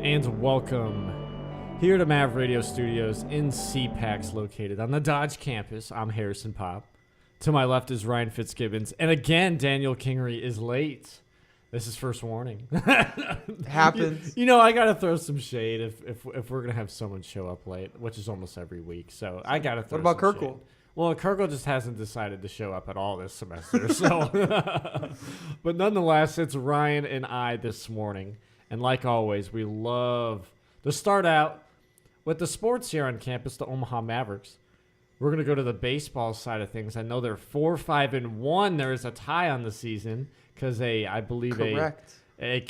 And welcome here to Mav Radio Studios in CPAX, located on the Dodge campus. I'm Harrison Popp. To my left is Ryan Fitzgibbons. And again, Daniel Kingery is late. This is first warning. Happens. You know, I got to throw some shade if we're going to have someone show up late, which is almost every week. So I got to throw What about some Kirkle? shade. Well, Kirkle just hasn't decided to show up at all this semester. So, but nonetheless, it's Ryan and I this morning. And like always, we love to start out with the sports here on campus, the Omaha Mavericks. We're going to go to the baseball side of things. I know they're 4-5-1. There is a tie on the season because I believe a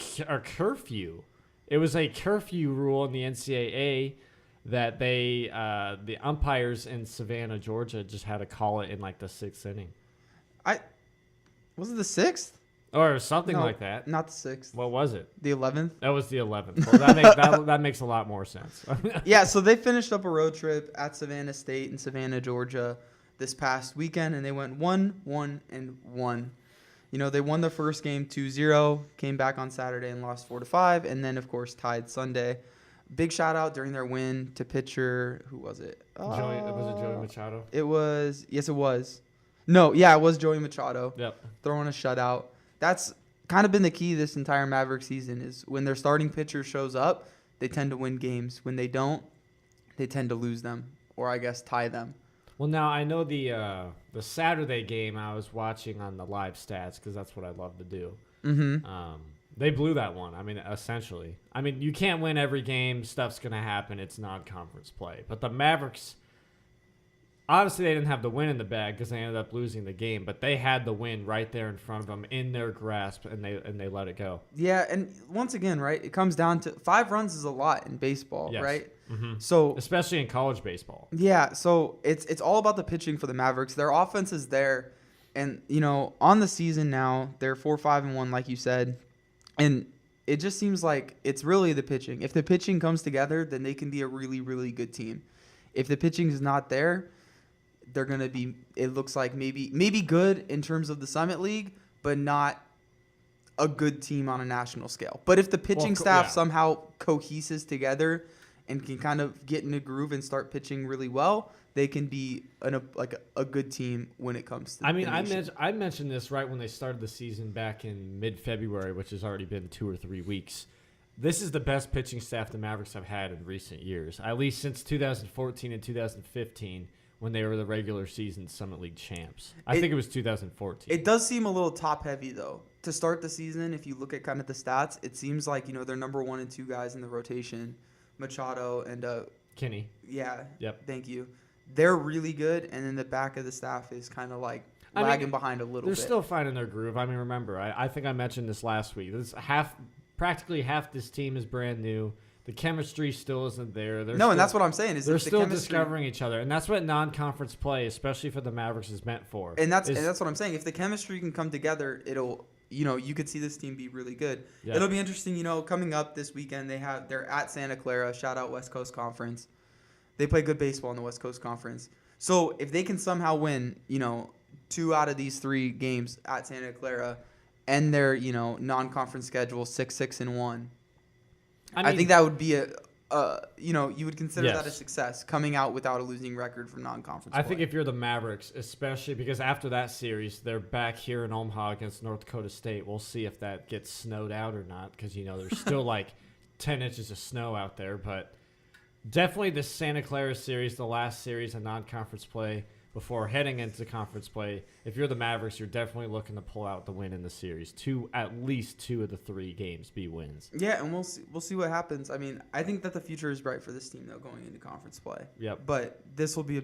curfew. It was a curfew rule in the NCAA that the umpires in Savannah, Georgia, just had to call it in like the 6th inning. Was it the 6th? Or something No, like that. Not the 6th. What was it? The 11th? That was the 11th. Well, that makes a lot more sense. Yeah, so they finished up a road trip at Savannah State in Savannah, Georgia this past weekend, and they went 1-1-1. You know, they won the first game 2-0, came back on Saturday and lost 4-5, and then, of course, tied Sunday. Big shout-out during their win to pitcher, who was it? Was it Joey Machado? It was. No, yeah, it was Joey Machado. Yep. Throwing a shutout. That's kind of been the key this entire Maverick season is when their starting pitcher shows up, they tend to win games. When they don't, they tend to lose them or, I guess, tie them. Well, now I know the Saturday game I was watching on the live stats because that's what I love to do. Mm-hmm. They blew that one. I mean, essentially. I mean, you can't win every game. Stuff's going to happen. It's non-conference play. But the Mavericks, obviously they didn't have the win in the bag because they ended up losing the game. But they had the win right there in front of them in their grasp, and they let it go. Yeah, and once again, right, it comes down to 5 runs is a lot in baseball, Yes. right? Mm-hmm. So especially in college baseball. Yeah, so it's all about the pitching for the Mavericks. Their offense is there, and you know, on the season now, they're 4-5-1, like you said, and it just seems like it's really the pitching. If the pitching comes together, then they can be a really, really good team. If the pitching is not there, they're gonna be. It looks like maybe good in terms of the Summit League, but not a good team on a national scale. But if the pitching staff somehow coheses together and can kind of get in a groove and start pitching really well, they can be a good team when it comes to. I mentioned this right when they started the season back in mid-February, which has already been 2 or 3 weeks. This is the best pitching staff the Mavericks have had in recent years, at least since 2014 and 2015 when they were the regular season Summit League champs. I think it was 2014. It does seem a little top-heavy, though. To start the season, if you look at kind of the stats, it seems like, you know, they're number 1 and 2 guys in the rotation, Machado and Kinney. Yeah. Yep. Thank you. They're really good, and then the back of the staff is kind of like lagging behind a little bit. They're still finding their groove. I mean, remember, I think I mentioned this last week. Practically half this team is brand new. The chemistry still isn't there. And that's what I'm saying. They're still discovering each other, and that's what non-conference play, especially for the Mavericks, is meant for. And that's what I'm saying. If the chemistry can come together, it'll, you know, you could see this team be really good. Yeah. It'll be interesting, you know, coming up this weekend. They're at Santa Clara. Shout out West Coast Conference. They play good baseball in the West Coast Conference. So if they can somehow win, you know, 2 out of these 3 games at Santa Clara, and their, you know, non-conference schedule 6-6-1. I think that would be you know, you would consider that a success, coming out without a losing record from non-conference play. I think if you're the Mavericks, especially because after that series, they're back here in Omaha against North Dakota State. We'll see if that gets snowed out or not because, you know, there's still like 10 inches of snow out there. But definitely the Santa Clara series, the last series of non-conference play before heading into conference play. If you're the Mavericks, you're definitely looking to pull out the win in the series. At least 2 of the 3 games be wins. Yeah, and we'll see what happens. I mean, I think that the future is bright for this team, though, going into conference play. Yep. But this will be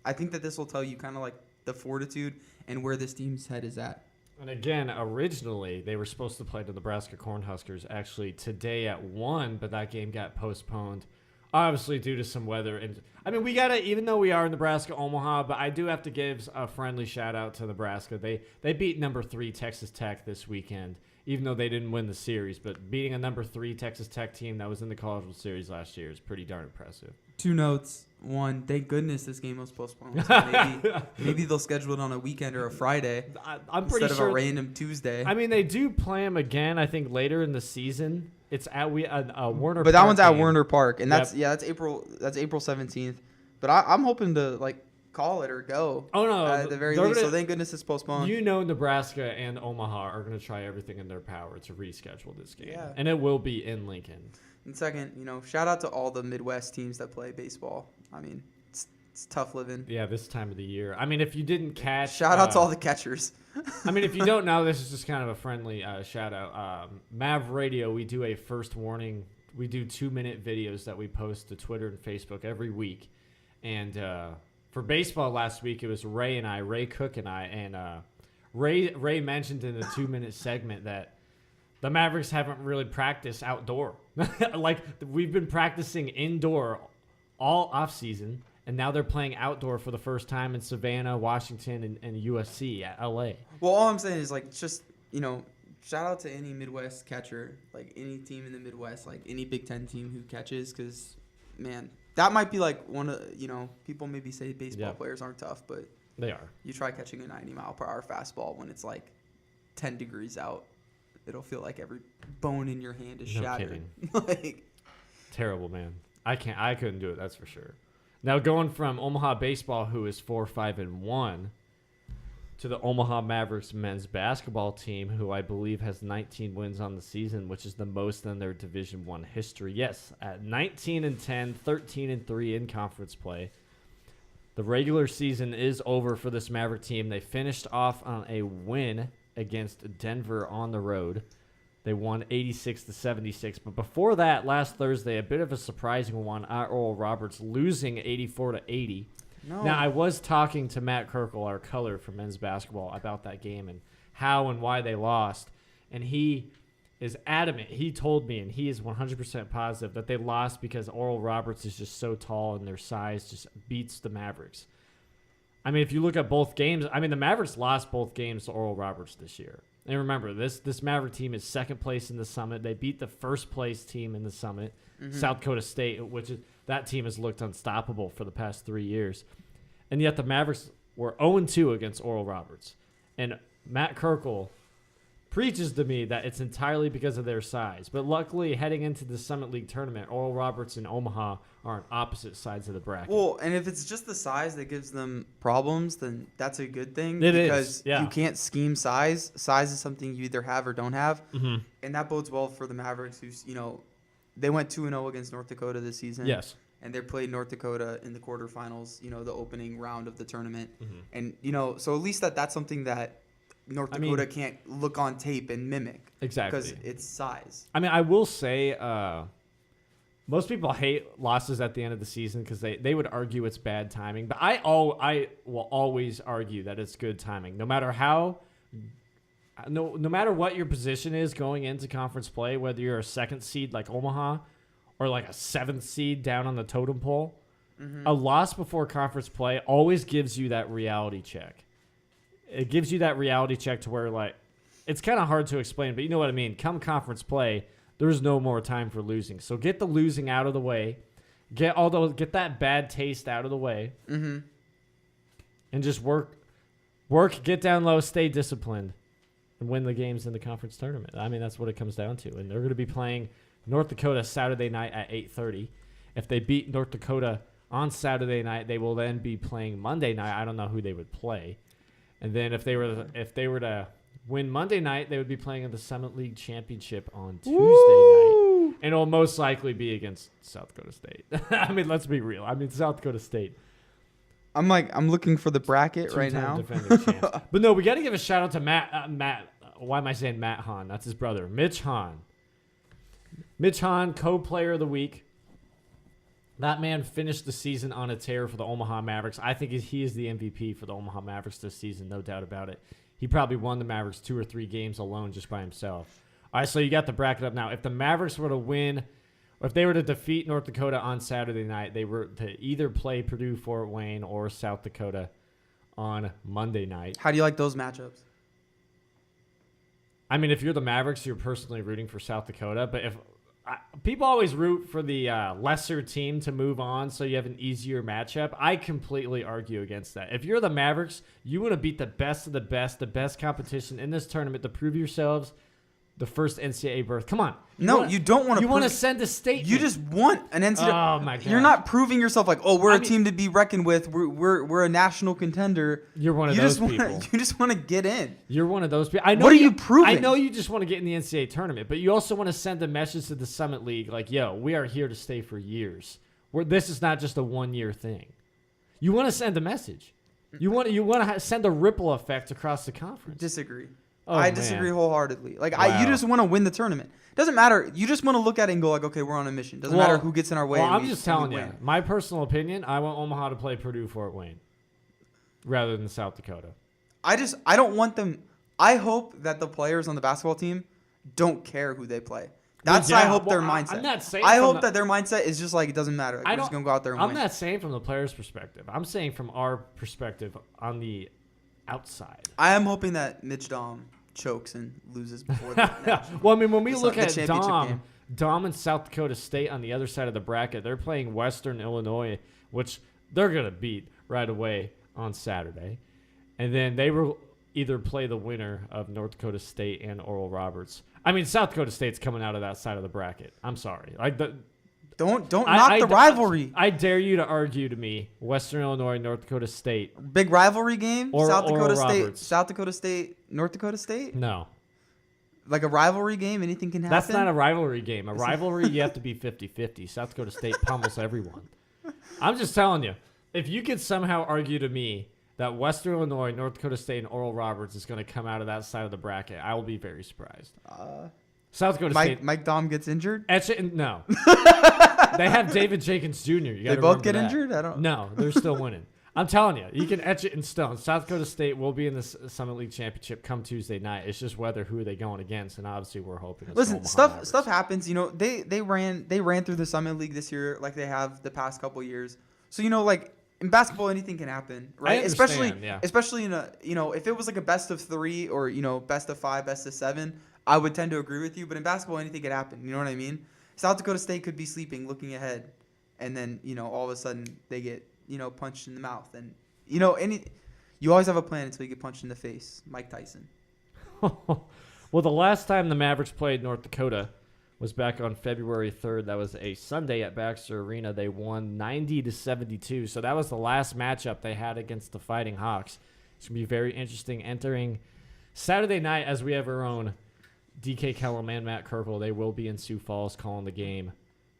I think that this will tell you kind of like the fortitude and where this team's head is at. And again, originally, they were supposed to play the Nebraska Cornhuskers actually today at 1, but that game got postponed. Obviously, due to some weather. And I mean, we got to, even though we are in Nebraska, Omaha, but I do have to give a friendly shout out to Nebraska. They beat number 3 Texas Tech this weekend, even though they didn't win the series. But beating a number 3 Texas Tech team that was in the College World Series last year is pretty darn impressive. 2 notes. 1, thank goodness this game was postponed. So maybe they'll schedule it on a weekend or a Friday I'm pretty instead sure of a random Tuesday. I mean, they do play them again, I think, later in the season. It's at Warner. But that Park one's at game. Warner Park, and Yep. that's April 17th. But I'm hoping to like call it or go. Oh no! At the very they're least. So gonna- thank goodness it's postponed. Nebraska and Omaha are going to try everything in their power to reschedule this game, Yeah. and it will be in Lincoln. And second, shout out to all the Midwest teams that play baseball. I mean, it's tough living. Yeah, this time of the year. I mean, if you didn't catch, Shout out to all the catchers. I mean, if you don't know, this is just kind of a friendly shout out. Mav Radio, we do a first warning. We do 2-minute videos that we post to Twitter and Facebook every week. And for baseball last week, it was Ray Cook and I. And Ray mentioned in the 2-minute segment that the Mavericks haven't really practiced outdoor. Like, we've been practicing indoor all offseason. And now they're playing outdoor for the first time in Savannah, Washington, and USC at LA. Well, all I'm saying is like just shout out to any Midwest catcher, like any team in the Midwest, like any Big Ten team who catches, because man, that might be like one of people maybe say baseball players aren't tough, but they are. You try catching a 90-mile-per-hour fastball when it's like 10 degrees out, it'll feel like every bone in your hand is shattered. Like terrible, man. I couldn't do it. That's for sure. Now, going from Omaha baseball, who is 4-5-1, to the Omaha Mavericks men's basketball team, who I believe has 19 wins on the season, which is the most in their Division I history. Yes, at 19-10, 13-3 in conference play. The regular season is over for this Maverick team. They finished off on a win against Denver on the road. They won 86-76. But before that, last Thursday, a bit of a surprising one. Oral Roberts losing 84-80. no. Now, I was talking to Matt Kirkle, our color for men's basketball, about that game and how and why they lost. And he is adamant. He told me, and he is 100% positive, that they lost because Oral Roberts is just so tall and their size just beats the Mavericks. I mean, if you look at both games, I mean, the Mavericks lost both games to Oral Roberts this year. And remember, this Maverick team is second place in the Summit. They beat the first place team in the Summit, South Dakota State, which is that team has looked unstoppable for the past 3 years. And yet the Mavericks were 0-2 against Oral Roberts. And Matt Kirkle preaches to me that it's entirely because of their size. But luckily, heading into the Summit League tournament, Oral Roberts and Omaha are on opposite sides of the bracket. Well, and if it's just the size that gives them problems, then that's a good thing. It is, because yeah. you can't scheme size. Size is something you either have or don't have. Mm-hmm. And that bodes well for the Mavericks, who's, they went 2-0 against North Dakota this season. Yes. And they played North Dakota in the quarterfinals, the opening round of the tournament. Mm-hmm. And, so at least that's something that North Dakota can't look on tape and mimic. Exactly. Because it's size. I mean, I will say most people hate losses at the end of the season because they would argue it's bad timing. But I will always argue that it's good timing. No matter no matter what your position is going into conference play, whether you're a second seed like Omaha or like a seventh seed down on the totem pole, a loss before conference play always gives you that reality check. It gives you that reality check to where, like, it's kind of hard to explain, but you know what I mean. Come conference play, there's no more time for losing. So get the losing out of the way, get that bad taste out of the way, and just work, get down low, stay disciplined, and win the games in the conference tournament. I mean, that's what it comes down to. And they're going to be playing North Dakota Saturday night at 8:30. If they beat North Dakota on Saturday night, they will then be playing Monday night. I don't know who they would play. And then if they were to win Monday night, they would be playing in the Summit League Championship on Tuesday night. And it'll most likely be against South Dakota State. I mean, let's be real. I mean, South Dakota State. I'm looking for the bracket right now. Defending champs. But no, we got to give a shout out to Matt. Why am I saying Matt Hahn? That's his brother, Mitch Hahn. Mitch Hahn, co-player of the week. That man finished the season on a tear for the Omaha Mavericks. I think he is the MVP for the Omaha Mavericks this season, no doubt about it. He probably won the Mavericks 2 or 3 games alone just by himself. All right, so you got the bracket up now. If the Mavericks were to win, or if they were to defeat North Dakota on Saturday night, they were to either play Purdue, Fort Wayne, or South Dakota on Monday night. How do you like those matchups? I mean, if you're the Mavericks, you're personally rooting for South Dakota, but people always root for the lesser team to move on so you have an easier matchup. I completely argue against that. If you're the Mavericks, you want to beat the best of the best competition in this tournament to prove yourselves the first NCAA berth. Come on. You don't want to. You want to send a statement. You just want an NCAA. Oh my God. You're not proving yourself like, we're a team to be reckoned with. We're a national contender. You're one of those people. You just want to get in. You're one of those people. I know. What are you proving? I know you just want to get in the NCAA tournament, but you also want to send a message to the Summit League like, yo, we are here to stay for years. This is not just a 1-year thing. You want to send a message. You want to send a ripple effect across the conference. Disagree. I disagree wholeheartedly. Like Wow. you just want to win the tournament. Doesn't matter. You just want to look at it and go like, okay, we're on a mission. Doesn't matter who gets in our way. Well, I'm just telling you, my personal opinion. I want Omaha to play Purdue Fort Wayne rather than South Dakota. I don't want them. I hope that the players on the basketball team don't care who they play. That's I hope their mindset. I'm not saying I hope that their mindset is just like it doesn't matter. Like, we're just gonna go out there and I'm win. not saying from the player's perspective. I'm saying from our perspective on the outside. I am hoping that Mitch Dom chokes and loses before that. Well, I mean, when we look at championship Dom and South Dakota State on the other side of the bracket, they're playing Western Illinois, which they're going to beat right away on Saturday. And then they will either play the winner of North Dakota State and Oral Roberts. I mean, South Dakota State's coming out of that side of the bracket. I'm sorry. Don't knock the rivalry. I dare you to argue to me Western Illinois, North Dakota State. Big rivalry game? Or South Dakota Oral State, Roberts. South Dakota State, North Dakota State? No. Like a rivalry game, anything can happen? That's not a rivalry game. A rivalry, you have to be 50-50. South Dakota State pummels everyone. I'm just telling you, if you could somehow argue to me that Western Illinois, North Dakota State, and Oral Roberts is going to come out of that side of the bracket, I will be very surprised. South Dakota State. Mike Dom gets injured? No. They have David Jenkins Jr. They both get injured? I don't. No, they're still winning. I'm telling you, you can etch it in stone. South Dakota State will be in the Summit League Championship come Tuesday night. It's just who are they going against, and obviously we're hoping. It's Listen, Omaha Mavericks. stuff happens. You know, they ran through the Summit League this year like they have the past couple years. So like in basketball, anything can happen, right? Especially in a if it was like a best of 3 or best of 5, best of 7, I would tend to agree with you. But in basketball, anything can happen. You know what I mean? South Dakota State could be sleeping, looking ahead, and then all of a sudden they get punched in the mouth, and you always have a plan until you get punched in the face. Mike Tyson. Well, the last time the Mavericks played North Dakota was back on February 3rd. That was a Sunday at Baxter Arena. They won 90-72. So that was the last matchup they had against the Fighting Hawks. It's going to be very interesting entering Saturday night as we have our own DK Kellum and Matt Kirkle. They will be in Sioux Falls calling the game.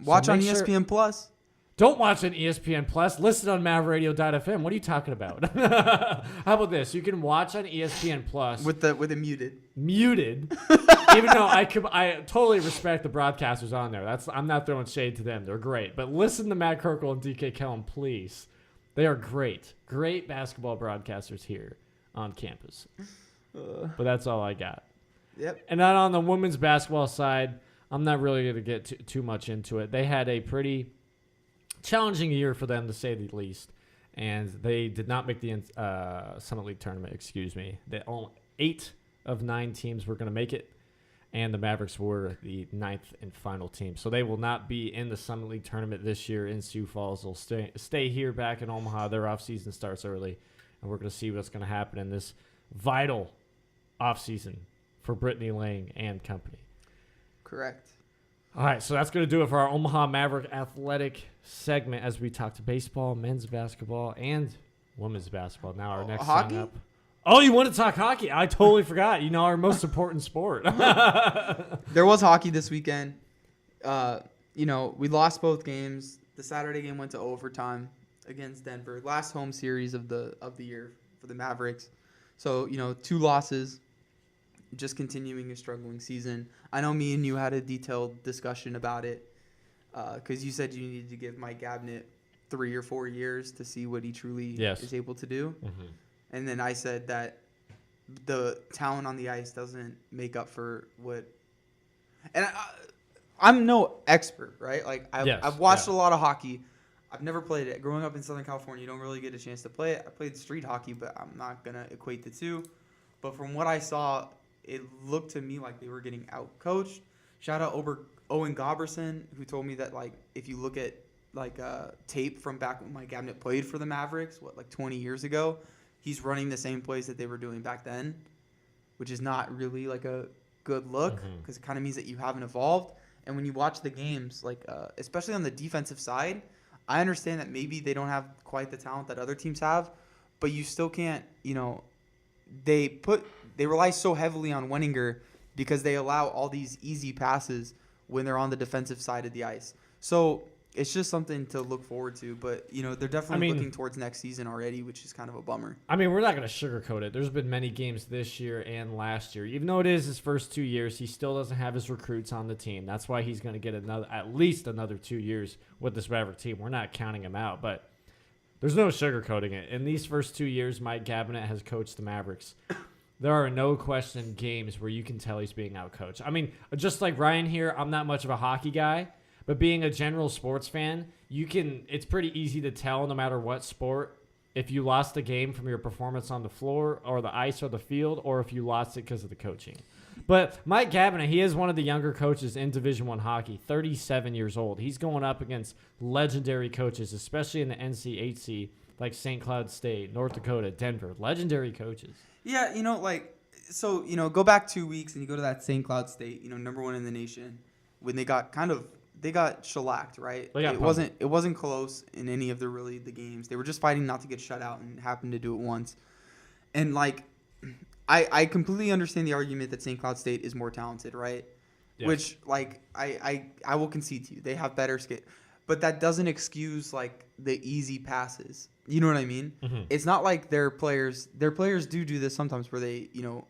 Watch on ESPN Plus. Don't watch on ESPN Plus. Listen on MavRadio.fm. What are you talking about? How about this? You can watch on ESPN Plus with it muted. Muted. Even though I totally respect the broadcasters on there. I'm not throwing shade to them. They're great. But listen to Matt Kirkle and DK Kellum, please. They are great basketball broadcasters here on campus. But that's all I got. Yep. And then on the women's basketball side, I'm not really going to get too much into it. They had a pretty challenging year for them, to say the least, and they did not make the Summit League tournament. Excuse me. 8 of 9 teams were going to make it, and the Mavericks were the 9th and final team. So they will not be in the Summit League tournament this year in Sioux Falls. They'll stay here back in Omaha. Their offseason starts early, and we're going to see what's going to happen in this vital offseason for Brittany Lang and company. Correct. All right, so that's going to do it for our Omaha Maverick athletic segment as we talk to baseball, men's basketball, and women's basketball. Now our next hockey? sign-up. Oh, you want to talk hockey? I totally forgot. Our most important sport. There was hockey this weekend. We lost both games. The Saturday game went to overtime against Denver. Last home series of the year for the Mavericks. So, 2 losses. Just continuing a struggling season. I know me and you had a detailed discussion about it because you said you needed to give Mike Gabnett 3 or 4 years to see what he truly is able to do. Mm-hmm. And then I said that the talent on the ice doesn't make up for what. And I'm no expert, right? Like I've watched a lot of hockey. I've never played it. Growing up in Southern California, you don't really get a chance to play it. I played street hockey, but I'm not gonna equate the two. But from what I saw, it looked to me like they were getting out-coached. Shout out Owen Goberson, who told me that, if you look at, tape from back when Mike Gabnett played for the Mavericks, 20 years ago, he's running the same plays that they were doing back then, which is not really, a good look because it kind of means that you haven't evolved. And when you watch the games, like especially on the defensive side, I understand that maybe they don't have quite the talent that other teams have, but you still can't, they rely so heavily on Wenninger because they allow all these easy passes when they're on the defensive side of the ice. So it's just something to look forward to. But, they're definitely looking towards next season already, which is kind of a bummer. I mean, we're not going to sugarcoat it. There's been many games this year and last year. Even though it is his first 2 years, he still doesn't have his recruits on the team. That's why he's going to get at least another 2 years with this Maverick team. We're not counting him out, but there's no sugarcoating it. In these first 2 years, Mike Gabinet has coached the Mavericks. There are no question games where you can tell he's being outcoached. I mean, just like Ryan here, I'm not much of a hockey guy, but being a general sports fan, it's pretty easy to tell no matter what sport if you lost a game from your performance on the floor or the ice or the field, or if you lost it because of the coaching. But Mike Gabinet, he is one of the younger coaches in Division I hockey, 37 years old. He's going up against legendary coaches, especially in the NCHC, like St. Cloud State, North Dakota, Denver. Legendary coaches. Yeah, go back 2 weeks and you go to that St. Cloud State, number one in the nation, when they got shellacked, right? It wasn't close in any of the games. They were just fighting not to get shut out and happened to do it once. And I completely understand the argument that St. Cloud State is more talented, right? Yes. Which I will concede to you. They have better skill. But that doesn't excuse the easy passes. You know what I mean? Mm-hmm. It's not like their players do this sometimes where they,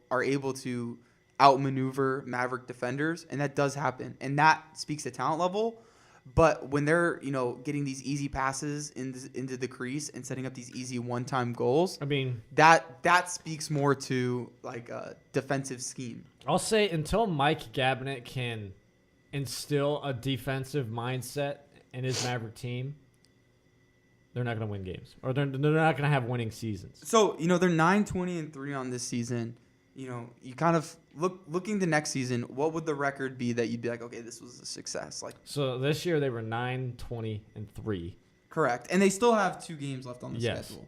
are able to outmaneuver Maverick defenders, and that does happen. And that speaks to talent level. But when they're, getting these easy passes into the crease and setting up these easy one-time goals, I mean, that speaks more to a defensive scheme. I'll say until Mike Gabinet can instill a defensive mindset in his Maverick team, they're not going to win games, or they're not going to have winning seasons. So, they're 9-20-3 on this season. You kind of looking to next season, what would the record be that you'd be like, okay, this was a success? So this year they were 9-20-3. Correct. And they still have 2 games left on the schedule.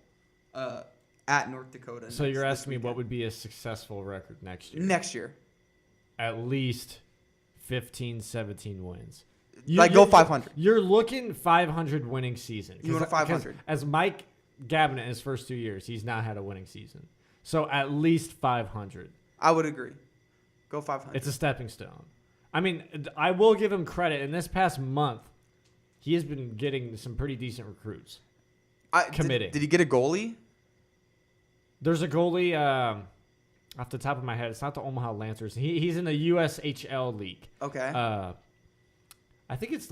At North Dakota. So you're asking me what would be a successful record next year? Next year. At least 15, 17 wins. Go 500. You're looking 500 winning season. You want a 500. As Mike Gabinet in his first 2 years, he's not had a winning season. So at least 500. I would agree. Go 500. It's a stepping stone. I mean, I will give him credit. In this past month, he has been getting some pretty decent recruits. Committing. Did he get a goalie? There's a goalie off the top of my head. It's not the Omaha Lancers. He's in the USHL league. Okay. I think it's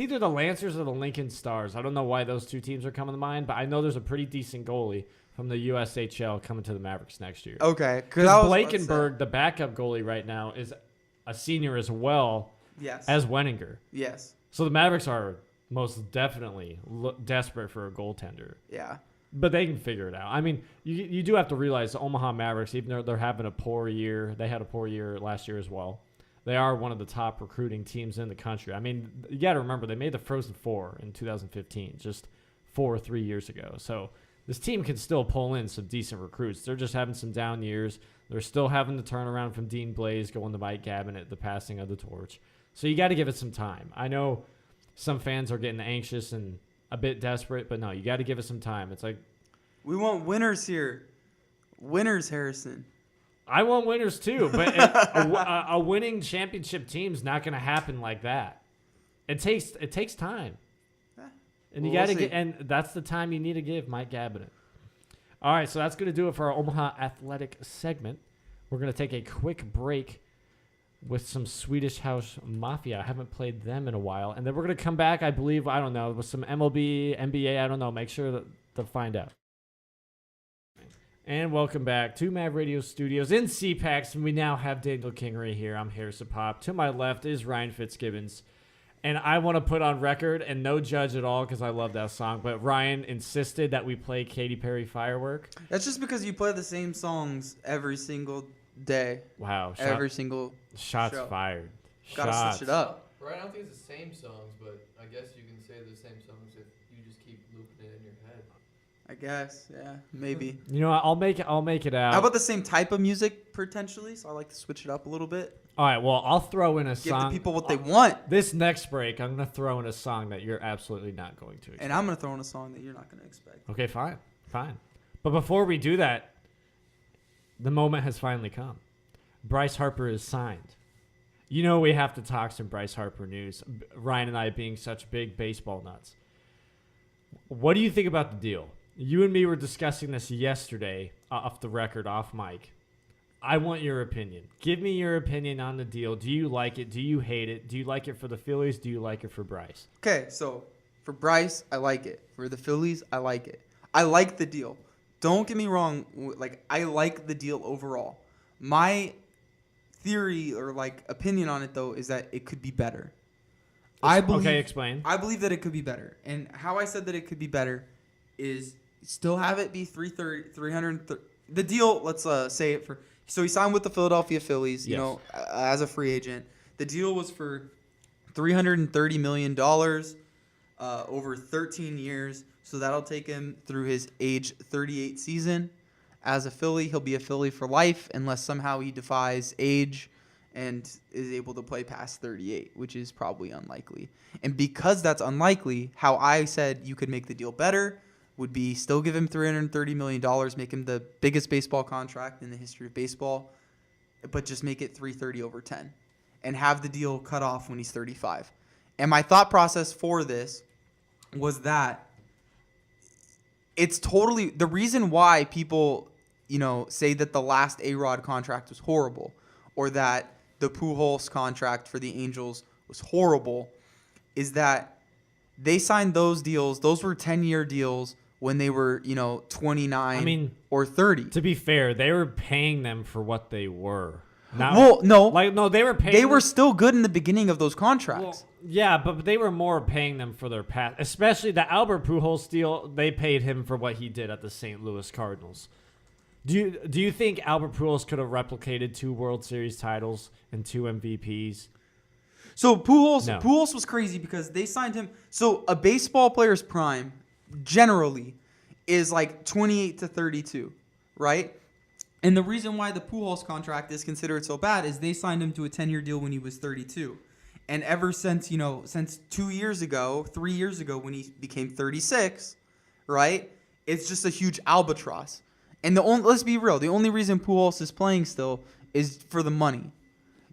either the Lancers or the Lincoln Stars. I don't know why those two teams are coming to mind, but I know there's a pretty decent goalie from the USHL coming to the Mavericks next year. Okay. Because Blankenberg, the backup goalie right now, is a senior as well as Wenninger. Yes. So the Mavericks are most definitely desperate for a goaltender. Yeah. But they can figure it out. I mean, you do have to realize the Omaha Mavericks, even though they're having a poor year, they had a poor year last year as well. They are one of the top recruiting teams in the country. I mean, you got to remember, they made the Frozen Four in 2015, just 4 or 3 years ago. So this team can still pull in some decent recruits. They're just having some down years. They're still having the turnaround from Dean Blaze going to Mike Gabinet, the passing of the torch. So you got to give it some time. I know some fans are getting anxious and a bit desperate, but no, you got to give it some time. It's like, we want winners here. Winners, Harrison. I want winners too, but a winning championship team's not going to happen like that. It takes time, and you got to and that's the time you need to give Mike Gabinet. All right, so that's going to do it for our Omaha Athletic segment. We're going to take a quick break with some Swedish House Mafia. I haven't played them in a while, and then we're going to come back. I believe with some MLB, NBA. I don't know. Make sure to find out. And welcome back to Mav Radio Studios in CPAX, and we now have Daniel Kingery here. I'm Harrison Popp. To my left is Ryan Fitzgibbons. And I want to put on record, and no judge at all because I love that song, but Ryan insisted that we play Katy Perry Firework. That's just because you play the same songs every single day. Wow. Every single Shots show. Fired. Gotta switch it up. Right, I don't think it's the same songs, but I guess you can say the same songs if you just keep looping it in your head. I guess, yeah, maybe. You know, I'll make it out. How about the same type of music potentially? So I like to switch it up a little bit. All right, well, I'll throw in a Give song. the people what they want. This next break, I'm going to throw in a song that you're absolutely not going to expect. And I'm going to throw in a song that you're not going to expect. Okay, fine. But before we do that, the moment has finally come. Bryce Harper is signed. You know we have to talk some Bryce Harper news. Ryan and I being such big baseball nuts. What do you think about the deal? You and me were discussing this yesterday off the record, off mic. I want your opinion. Give me your opinion on the deal. Do you like it? Do you hate it? Do you like it for the Phillies? Do you like it for Bryce? Okay, so for Bryce, I like it. For the Phillies, I like it. I like the deal. Don't get me wrong. Like, I like the deal overall. My theory or like opinion on it though is that it could be better. Okay, explain. I believe that it could be better. And how I said that it could be better is still have it be 330. The deal, let's say it for. So he signed with the Philadelphia Phillies, you know, as a free agent. The deal was for $330 million over 13 years. So that'll take him through his age 38 season. As a Philly, he'll be a Philly for life unless somehow he defies age and is able to play past 38, which is probably unlikely. And because that's unlikely, how I said you could make the deal better would be still give him $330 million, make him the biggest baseball contract in the history of baseball, but just make it 330 over 10 and have the deal cut off when he's 35. And my thought process for this was that it's totally the reason why people, you know, say that the last A-Rod contract was horrible or that the Pujols contract for the Angels was horrible is that they signed those deals. Those were 10-year deals when they were, you know, 29 or 30. To be fair, they were paying them for what they were. No. They were paying. They were still good in the beginning of those contracts. Well, yeah, but they were more paying them for their past, especially the Albert Pujols deal. They paid him for what he did at the St. Louis Cardinals. Do you think Albert Pujols could have replicated 2 World Series titles and 2 MVPs? So Pujols was crazy because they signed him. So a baseball player's prime generally is like 28 to 32, right? And the reason why the Pujols contract is considered so bad is they signed him to a 10-year deal when he was 32. And ever since, you know, since 3 years ago when he became 36, right? It's just a huge albatross. And let's be real, the only reason Pujols is playing still is for the money.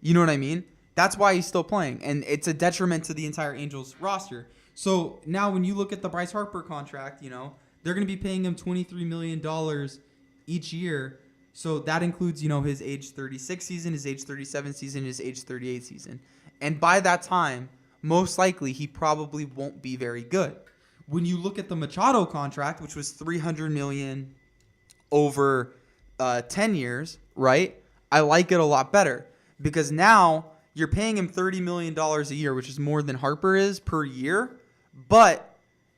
You know what I mean? That's why he's still playing. And it's a detriment to the entire Angels roster. So now when you look at the Bryce Harper contract, you know, they're going to be paying him $23 million each year. So that includes, you know, his age 36 season, his age 37 season, his age 38 season. And by that time, most likely he probably won't be very good. When you look at the Machado contract, which was $300 million over 10 years, right? I like it a lot better because now you're paying him $30 million a year, which is more than Harper is per year. But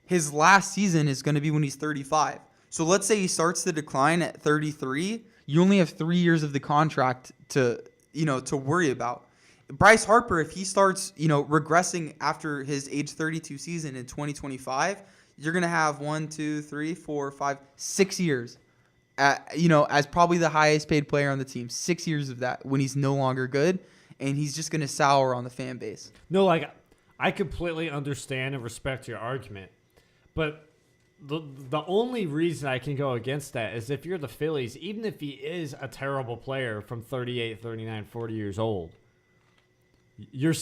his last season is going to be when he's 35. So let's say he starts to decline at 33. You only have 3 years of the contract to worry about. Bryce Harper, if he starts, you know, regressing after his age 32 season in 2025, you're going to have 6 years, as probably the highest paid player on the team. 6 years of that when he's no longer good, and he's just going to sour on the fan base. No, like, I completely understand and respect your argument, but the only reason I can go against that is if you're the Phillies, even if he is a terrible player from 38, 39, 40 years old, you're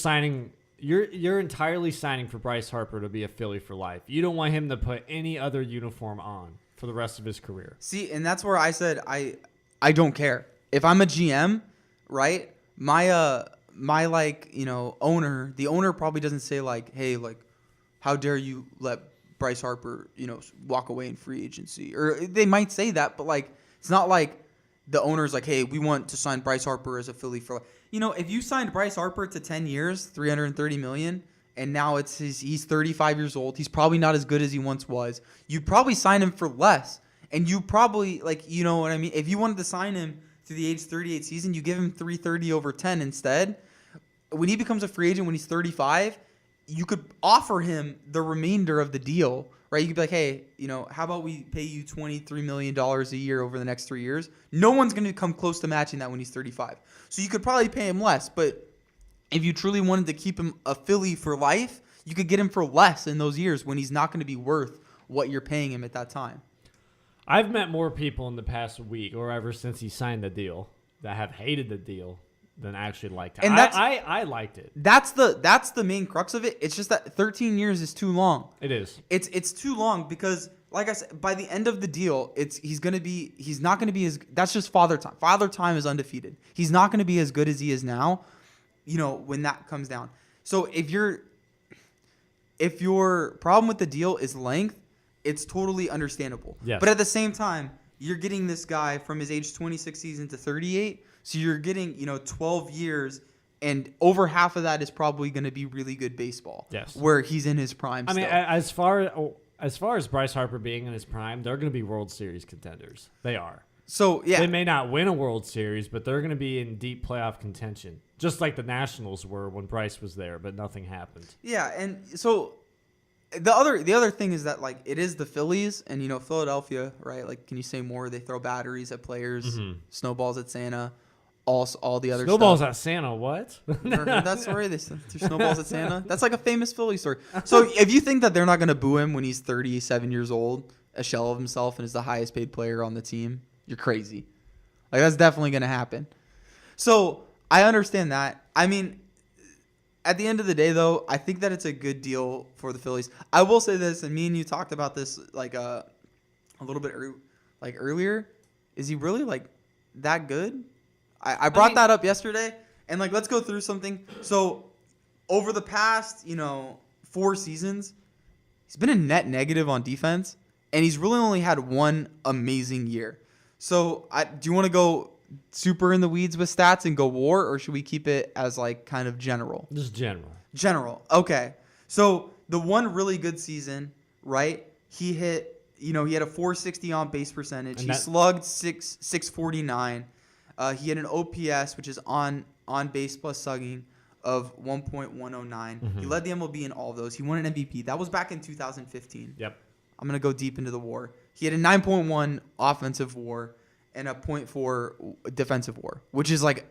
entirely signing for Bryce Harper to be a Philly for life. You don't want him to put any other uniform on for the rest of his career. See, and that's where I said I don't care. If I'm a GM, right? My owner, the owner probably doesn't say like, "Hey, like, how dare you let Bryce Harper, you know, walk away in free agency?" Or they might say that, but like it's not like the owner's like, "Hey, we want to sign Bryce Harper as a Philly for life." You know, if you signed Bryce Harper to 10 years, $330 million, and now he's 35 years old, he's probably not as good as he once was. You'd probably sign him for less, and you probably like, you know what I mean? If you wanted to sign him to the age 38 season, you give him 330 over 10 instead. When he becomes a free agent when he's 35, you could offer him the remainder of the deal, right? You could be like, hey, how about we pay you $23 million a year over the next 3 years? No one's going to come close to matching that when he's 35. So you could probably pay him less, but if you truly wanted to keep him a Philly for life, you could get him for less in those years when he's not going to be worth what you're paying him at that time. I've met more people in the past week or ever since he signed the deal that have hated the deal than actually liked it. And I liked it. That's the main crux of it. It's just that 13 years is too long. It is. It's too long because, like I said, by the end of the deal, he's not gonna be as. That's just Father Time. Father Time is undefeated. He's not gonna be as good as he is now. When that comes down. So if your problem with the deal is length, it's totally understandable. Yes. But at the same time, you're getting this guy from his age 26 season to 38. So you're getting, 12 years, and over half of that is probably going to be really good baseball. Yes. Where he's in his prime I mean, still. as far as Bryce Harper being in his prime, they're going to be World Series contenders. They are. So, yeah. They may not win a World Series, but they're going to be in deep playoff contention, just like the Nationals were when Bryce was there, but nothing happened. Yeah, and so the other thing is that, like, it is the Phillies and, Philadelphia, right? Like, can you say more? They throw batteries at players, snowballs at Santa. All the other snowballs stuff. at Santa, what? Never heard that story? They threw snowballs at Santa? That's like a famous Philly story. So if you think that they're not going to boo him when he's 37 years old, a shell of himself, and is the highest paid player on the team, you're crazy. Like, that's definitely going to happen. So I understand that. I mean, at the end of the day, though, I think that it's a good deal for the Phillies. I will say this, and me and you talked about this like a little bit earlier. Is he really like that good? I brought that up yesterday, and like, let's go through something. So over the past, 4 seasons, he's been a net negative on defense, and he's really only had one amazing year. So do you want to go super in the weeds with stats and go WAR, or should we keep it as like kind of general? Just general. General. Okay. So the one really good season, right? He hit, he had a 460 on base percentage. He slugged 649. He had an OPS, which is on base plus slugging, of 1.109. He led the MLB in all of those. He won an MVP. That was back in 2015. Yep. I'm going to go deep into the WAR. He had a 9.1 offensive WAR and a 0.4 defensive WAR, which is like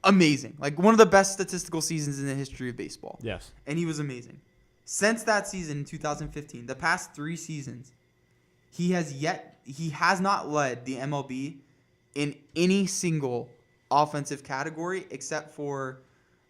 amazing. Like one of the best statistical seasons in the history of baseball. Yes. And he was amazing. Since that season in 2015, the past 3 seasons, he has not led the MLB in any single offensive category except for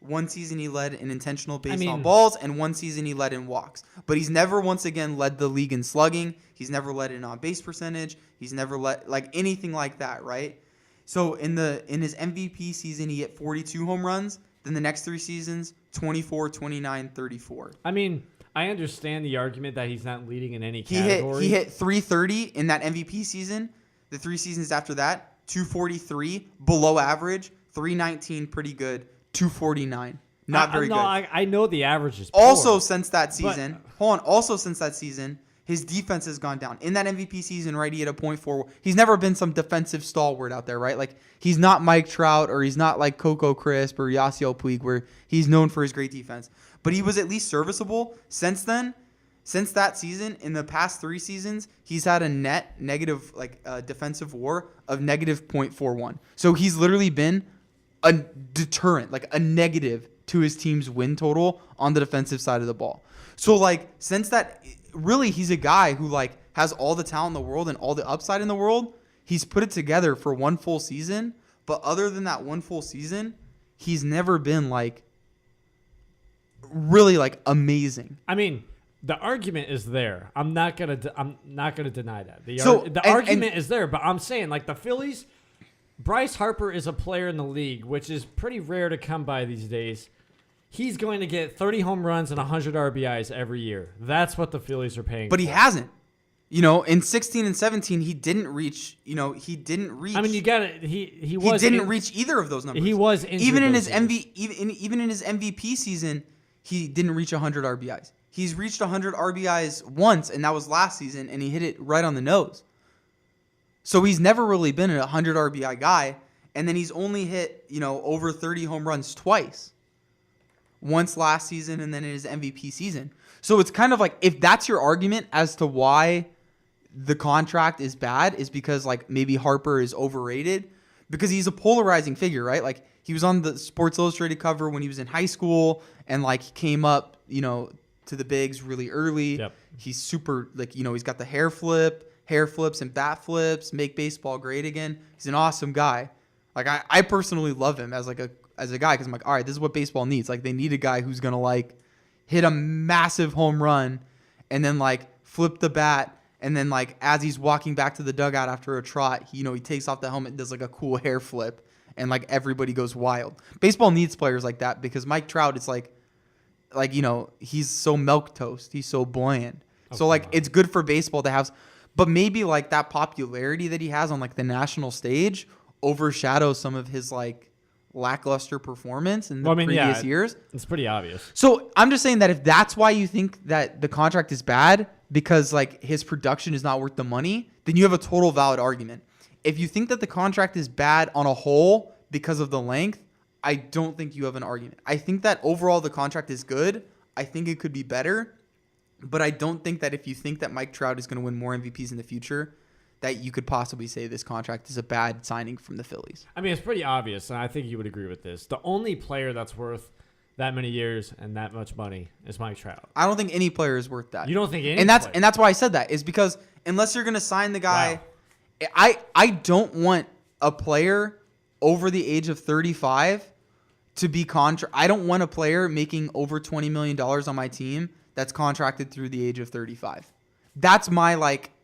one season he led in intentional base on balls and one season he led in walks. But he's never once again led the league in slugging. He's never led in on base percentage. He's never led like anything like that, right? So in his MVP season, he hit 42 home runs. Then the next 3 seasons, 24, 29, 34. I mean, I understand the argument that he's not leading in any category. He hit 330 in that MVP season. The 3 seasons after that, 243 below average, 319 pretty good, 249 not very good. I know the average is poor. Also since that season, his defense has gone down. In that MVP season, right, he had a 0.4. He's never been some defensive stalwart out there, right? Like he's not Mike Trout or he's not like Coco Crisp or Yasiel Puig where he's known for his great defense. But he was at least serviceable since then. Since that season, in the past 3 seasons, he's had a net negative, defensive WAR of negative 0.41. So he's literally been a deterrent, like a negative to his team's win total on the defensive side of the ball. So, since that, really, he's a guy who, has all the talent in the world and all the upside in the world. He's put it together for one full season. But other than that one full season, he's never been, really, amazing. I mean, the argument is there. I'm not gonna deny that. The argument is there, but I'm saying the Phillies, Bryce Harper is a player in the league, which is pretty rare to come by these days. He's going to get 30 home runs and 100 RBIs every year. That's what the Phillies are paying. But he hasn't. In 16 and 17, he didn't reach. I mean, you got it. He didn't reach either of those numbers. He was injured even in his even in his MVP season, he didn't reach 100 RBIs. He's reached 100 RBIs once, and that was last season, and he hit it right on the nose. So he's never really been a 100 RBI guy, and then he's only hit, over 30 home runs twice. once last season and then in his MVP season. So it's kind of like, if that's your argument as to why the contract is bad, is because like maybe Harper is overrated, because he's a polarizing figure, right? Like he was on the Sports Illustrated cover when he was in high school, and like he came up, to the bigs really early. Yep. He's super, like, he's got the hair flips and bat flips, make baseball great again. He's an awesome guy. Like I personally love him as a guy, because I'm like, all right, this is what baseball needs. Like they need a guy who's gonna like hit a massive home run and then like flip the bat, and then like as he's walking back to the dugout after a trot, he takes off the helmet and does like a cool hair flip, and like everybody goes wild. Baseball needs players like that, because Mike Trout is like he's so milquetoast. He's so bland. Oh, so like it's good for baseball to have, but maybe like that popularity that he has on like the national stage overshadows some of his like lackluster performance in the previous years. It's pretty obvious. So I'm just saying that if that's why you think that the contract is bad, because like his production is not worth the money, then you have a total valid argument. If you think that the contract is bad on a whole because of the length, I don't think you have an argument. I think that overall the contract is good. I think it could be better, but I don't think that if you think that Mike Trout is going to win more MVPs in the future, that you could possibly say this contract is a bad signing from the Phillies. I mean, it's pretty obvious, and I think you would agree with this. The only player that's worth that many years and that much money is Mike Trout. I don't think any player is worth that. You don't think any and that's player? And that's why I said that, is because unless you're going to sign the guy, Wow. I don't want a player over the age of 35 to be I don't want a player making over $20 million on my team that's contracted through the age of 35. That's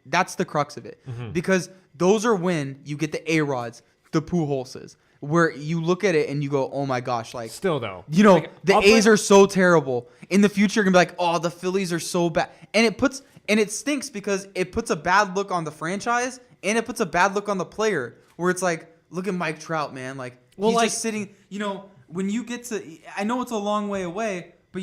that's the crux of it. Mm-hmm. Because those are when you get the A-Rods, the Pujols, where you look at it and you go, oh my gosh, like still though, the A's are so terrible. In the future, you're gonna be like, oh, the Phillies are so bad, and it stinks because it puts a bad look on the franchise and it puts a bad look on the player, where it's like, look at Mike Trout, man, like he's just sitting, when you get to, I know it's a long way away, but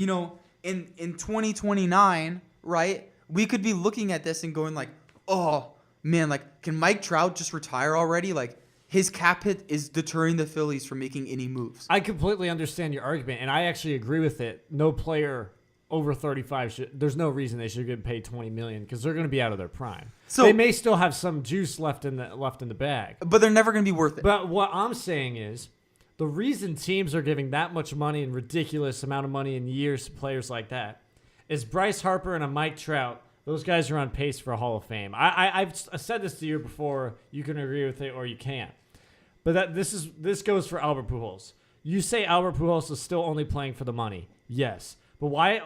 in 2029, right, we could be looking at this and going like, oh man, like can Mike Trout just retire already? Like his cap hit is deterring the Phillies from making any moves. I completely understand your argument, and I actually agree with it. No player over 35 there's no reason they should get paid $20 million, because they're going to be out of their prime. So they may still have some juice left in the bag, but they're never going to be worth it. But what I'm saying is, the reason teams are giving that much money and ridiculous amount of money in years to players like that is Bryce Harper and a Mike Trout. Those guys are on pace for a Hall of Fame. I've said this to you before. You can agree with it or you can't. But this goes for Albert Pujols. You say Albert Pujols is still only playing for the money. Yes. But why?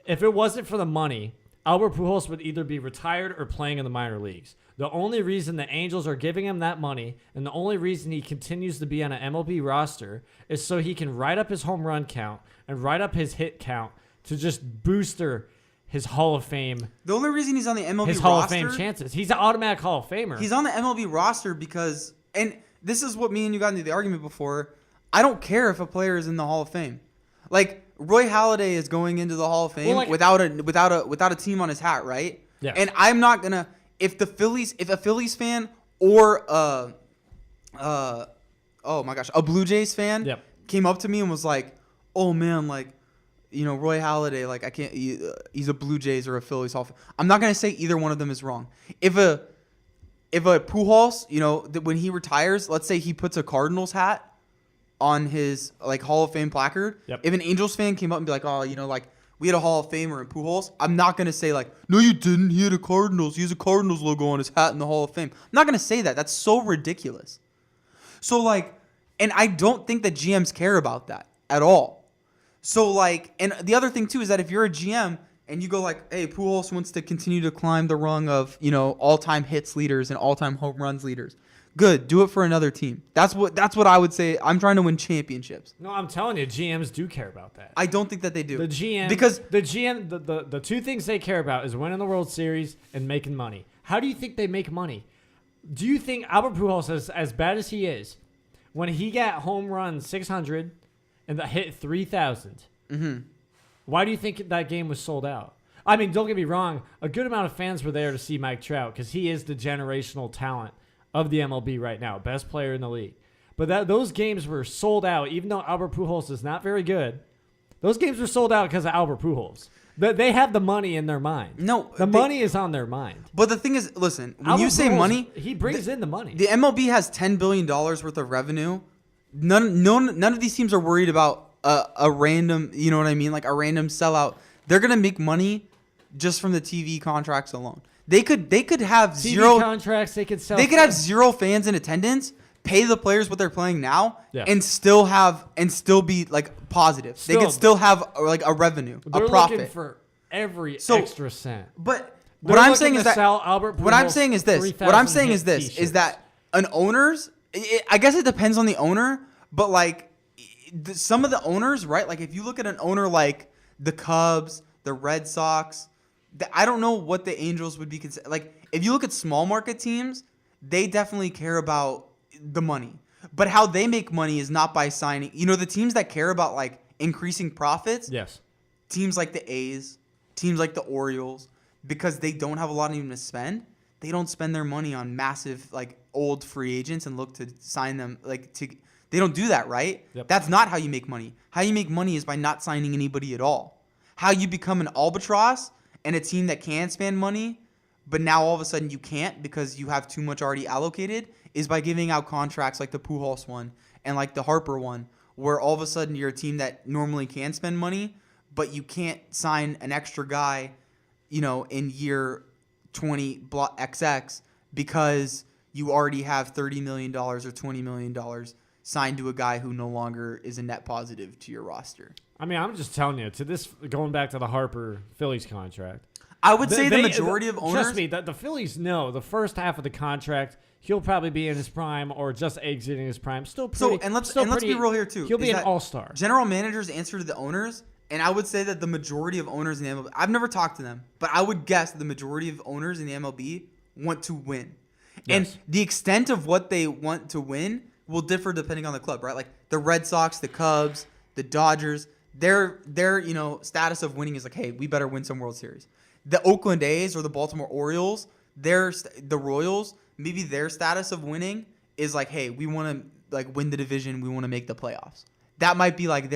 If it wasn't for the money, Albert Pujols would either be retired or playing in the minor leagues. The only reason the Angels are giving him that money, and the only reason he continues to be on an MLB roster, is so he can write up his home run count and write up his hit count to just booster his Hall of Fame. The only reason he's on the MLB roster, his Hall of Fame chances. He's an automatic Hall of Famer. He's on the MLB roster because, and this is what me and you got into the argument before, I don't care if a player is in the Hall of Fame. Like Roy Halladay is going into the Hall of Fame without a team on his hat, right? Yeah. And I'm not gonna, if a Phillies fan or oh my gosh, a Blue Jays fan came up to me and was like, oh man, like, Roy Halladay, like I can't, he's a Blue Jays or a Phillies Hall of Fame. I'm not gonna say either one of them is wrong. If a Pujols, when he retires, let's say he puts a Cardinals hat on his like Hall of Fame placard. Yep. If an Angels fan came up and be like, oh, like we had a Hall of Famer in Pujols, I'm not gonna say like, no, you didn't. He had a Cardinals. He has a Cardinals logo on his hat in the Hall of Fame. I'm not gonna say that. That's so ridiculous. So like, and I don't think that GMs care about that at all. So like, and the other thing too is that if you're a GM and you go like, hey, Pujols wants to continue to climb the rung of, all-time hits leaders and all-time home runs leaders. Good, do it for another team. That's what I would say. I'm trying to win championships. No, I'm telling you, GMs do care about that. I don't think that they do. The GM, because the two things they care about is winning the World Series and making money. How do you think they make money? Do you think Albert Pujols, as bad as he is, when he got home run 600 and the hit 3,000, why do you think that game was sold out? I mean, don't get me wrong. A good amount of fans were there to see Mike Trout because he is the generational talent of the MLB right now, best player in the league. But those games were sold out, even though Albert Pujols is not very good. Those games were sold out because of Albert Pujols. They have the money in their mind. No, money is on their mind. But the thing is, listen, when Albert you say Pujols, money, he brings in the money. The MLB has $10 billion worth of revenue. None of these teams are worried about a random, you know what I mean, like a random sellout. They're gonna make money just from the TV contracts alone. They could have TV zero contracts. They could sell. They could have zero fans in attendance, pay the players what they're playing now, Yeah. and still be like positive. They could still have like a revenue, a They're profit. looking for every extra cent. But They're what I'm looking saying to is that sell Albert what I'm Pujols saying is this. 3,000 What I'm saying is hit this t-shirts. is that an owner's. I guess it depends on the owner, but like some of the owners, right? Like if you look at an owner like the Cubs, the Red Sox, I don't know what the Angels would be considered. Like if you look at small market teams, they definitely care about the money. But how they make money is not by signing. You know, the teams that care about like increasing profits. Yes. Teams like the A's, teams like the Orioles, because they don't have a lot even to spend. They don't spend their money on massive like old free agents and look to sign them they don't do that, right? Yep. That's not how you make money. How you make money is by not signing anybody at all. How you become an albatross and a team that can spend money, but now all of a sudden you can't because you have too much already allocated, is by giving out contracts like the Pujols one and like the Harper one, where all of a sudden you're a team that normally can spend money, but you can't sign an extra guy, you know, in year 20 XX because you already have $30 million or $20 million signed to a guy who no longer is a net positive to your roster. I mean, I'm just telling you, going back to the Harper Phillies contract. I would say the majority of owners. Trust me, the Phillies know the first half of the contract, he'll probably be in his prime or just exiting his prime. Let's be real here too. He'll be an all-star. General managers answer to the owners, and I would say that the majority of owners in the MLB, I've never talked to them, but I would guess the majority of owners in the MLB want to win. Yes. And the extent of what they want to win will differ depending on the club, right? Like the Red Sox, the Cubs, the Dodgers, their status of winning is like, hey, we better win some World Series. The Oakland A's or the Baltimore Orioles, the Royals, maybe their status of winning is like, hey, we want to like win the division, we want to make the playoffs. That might be like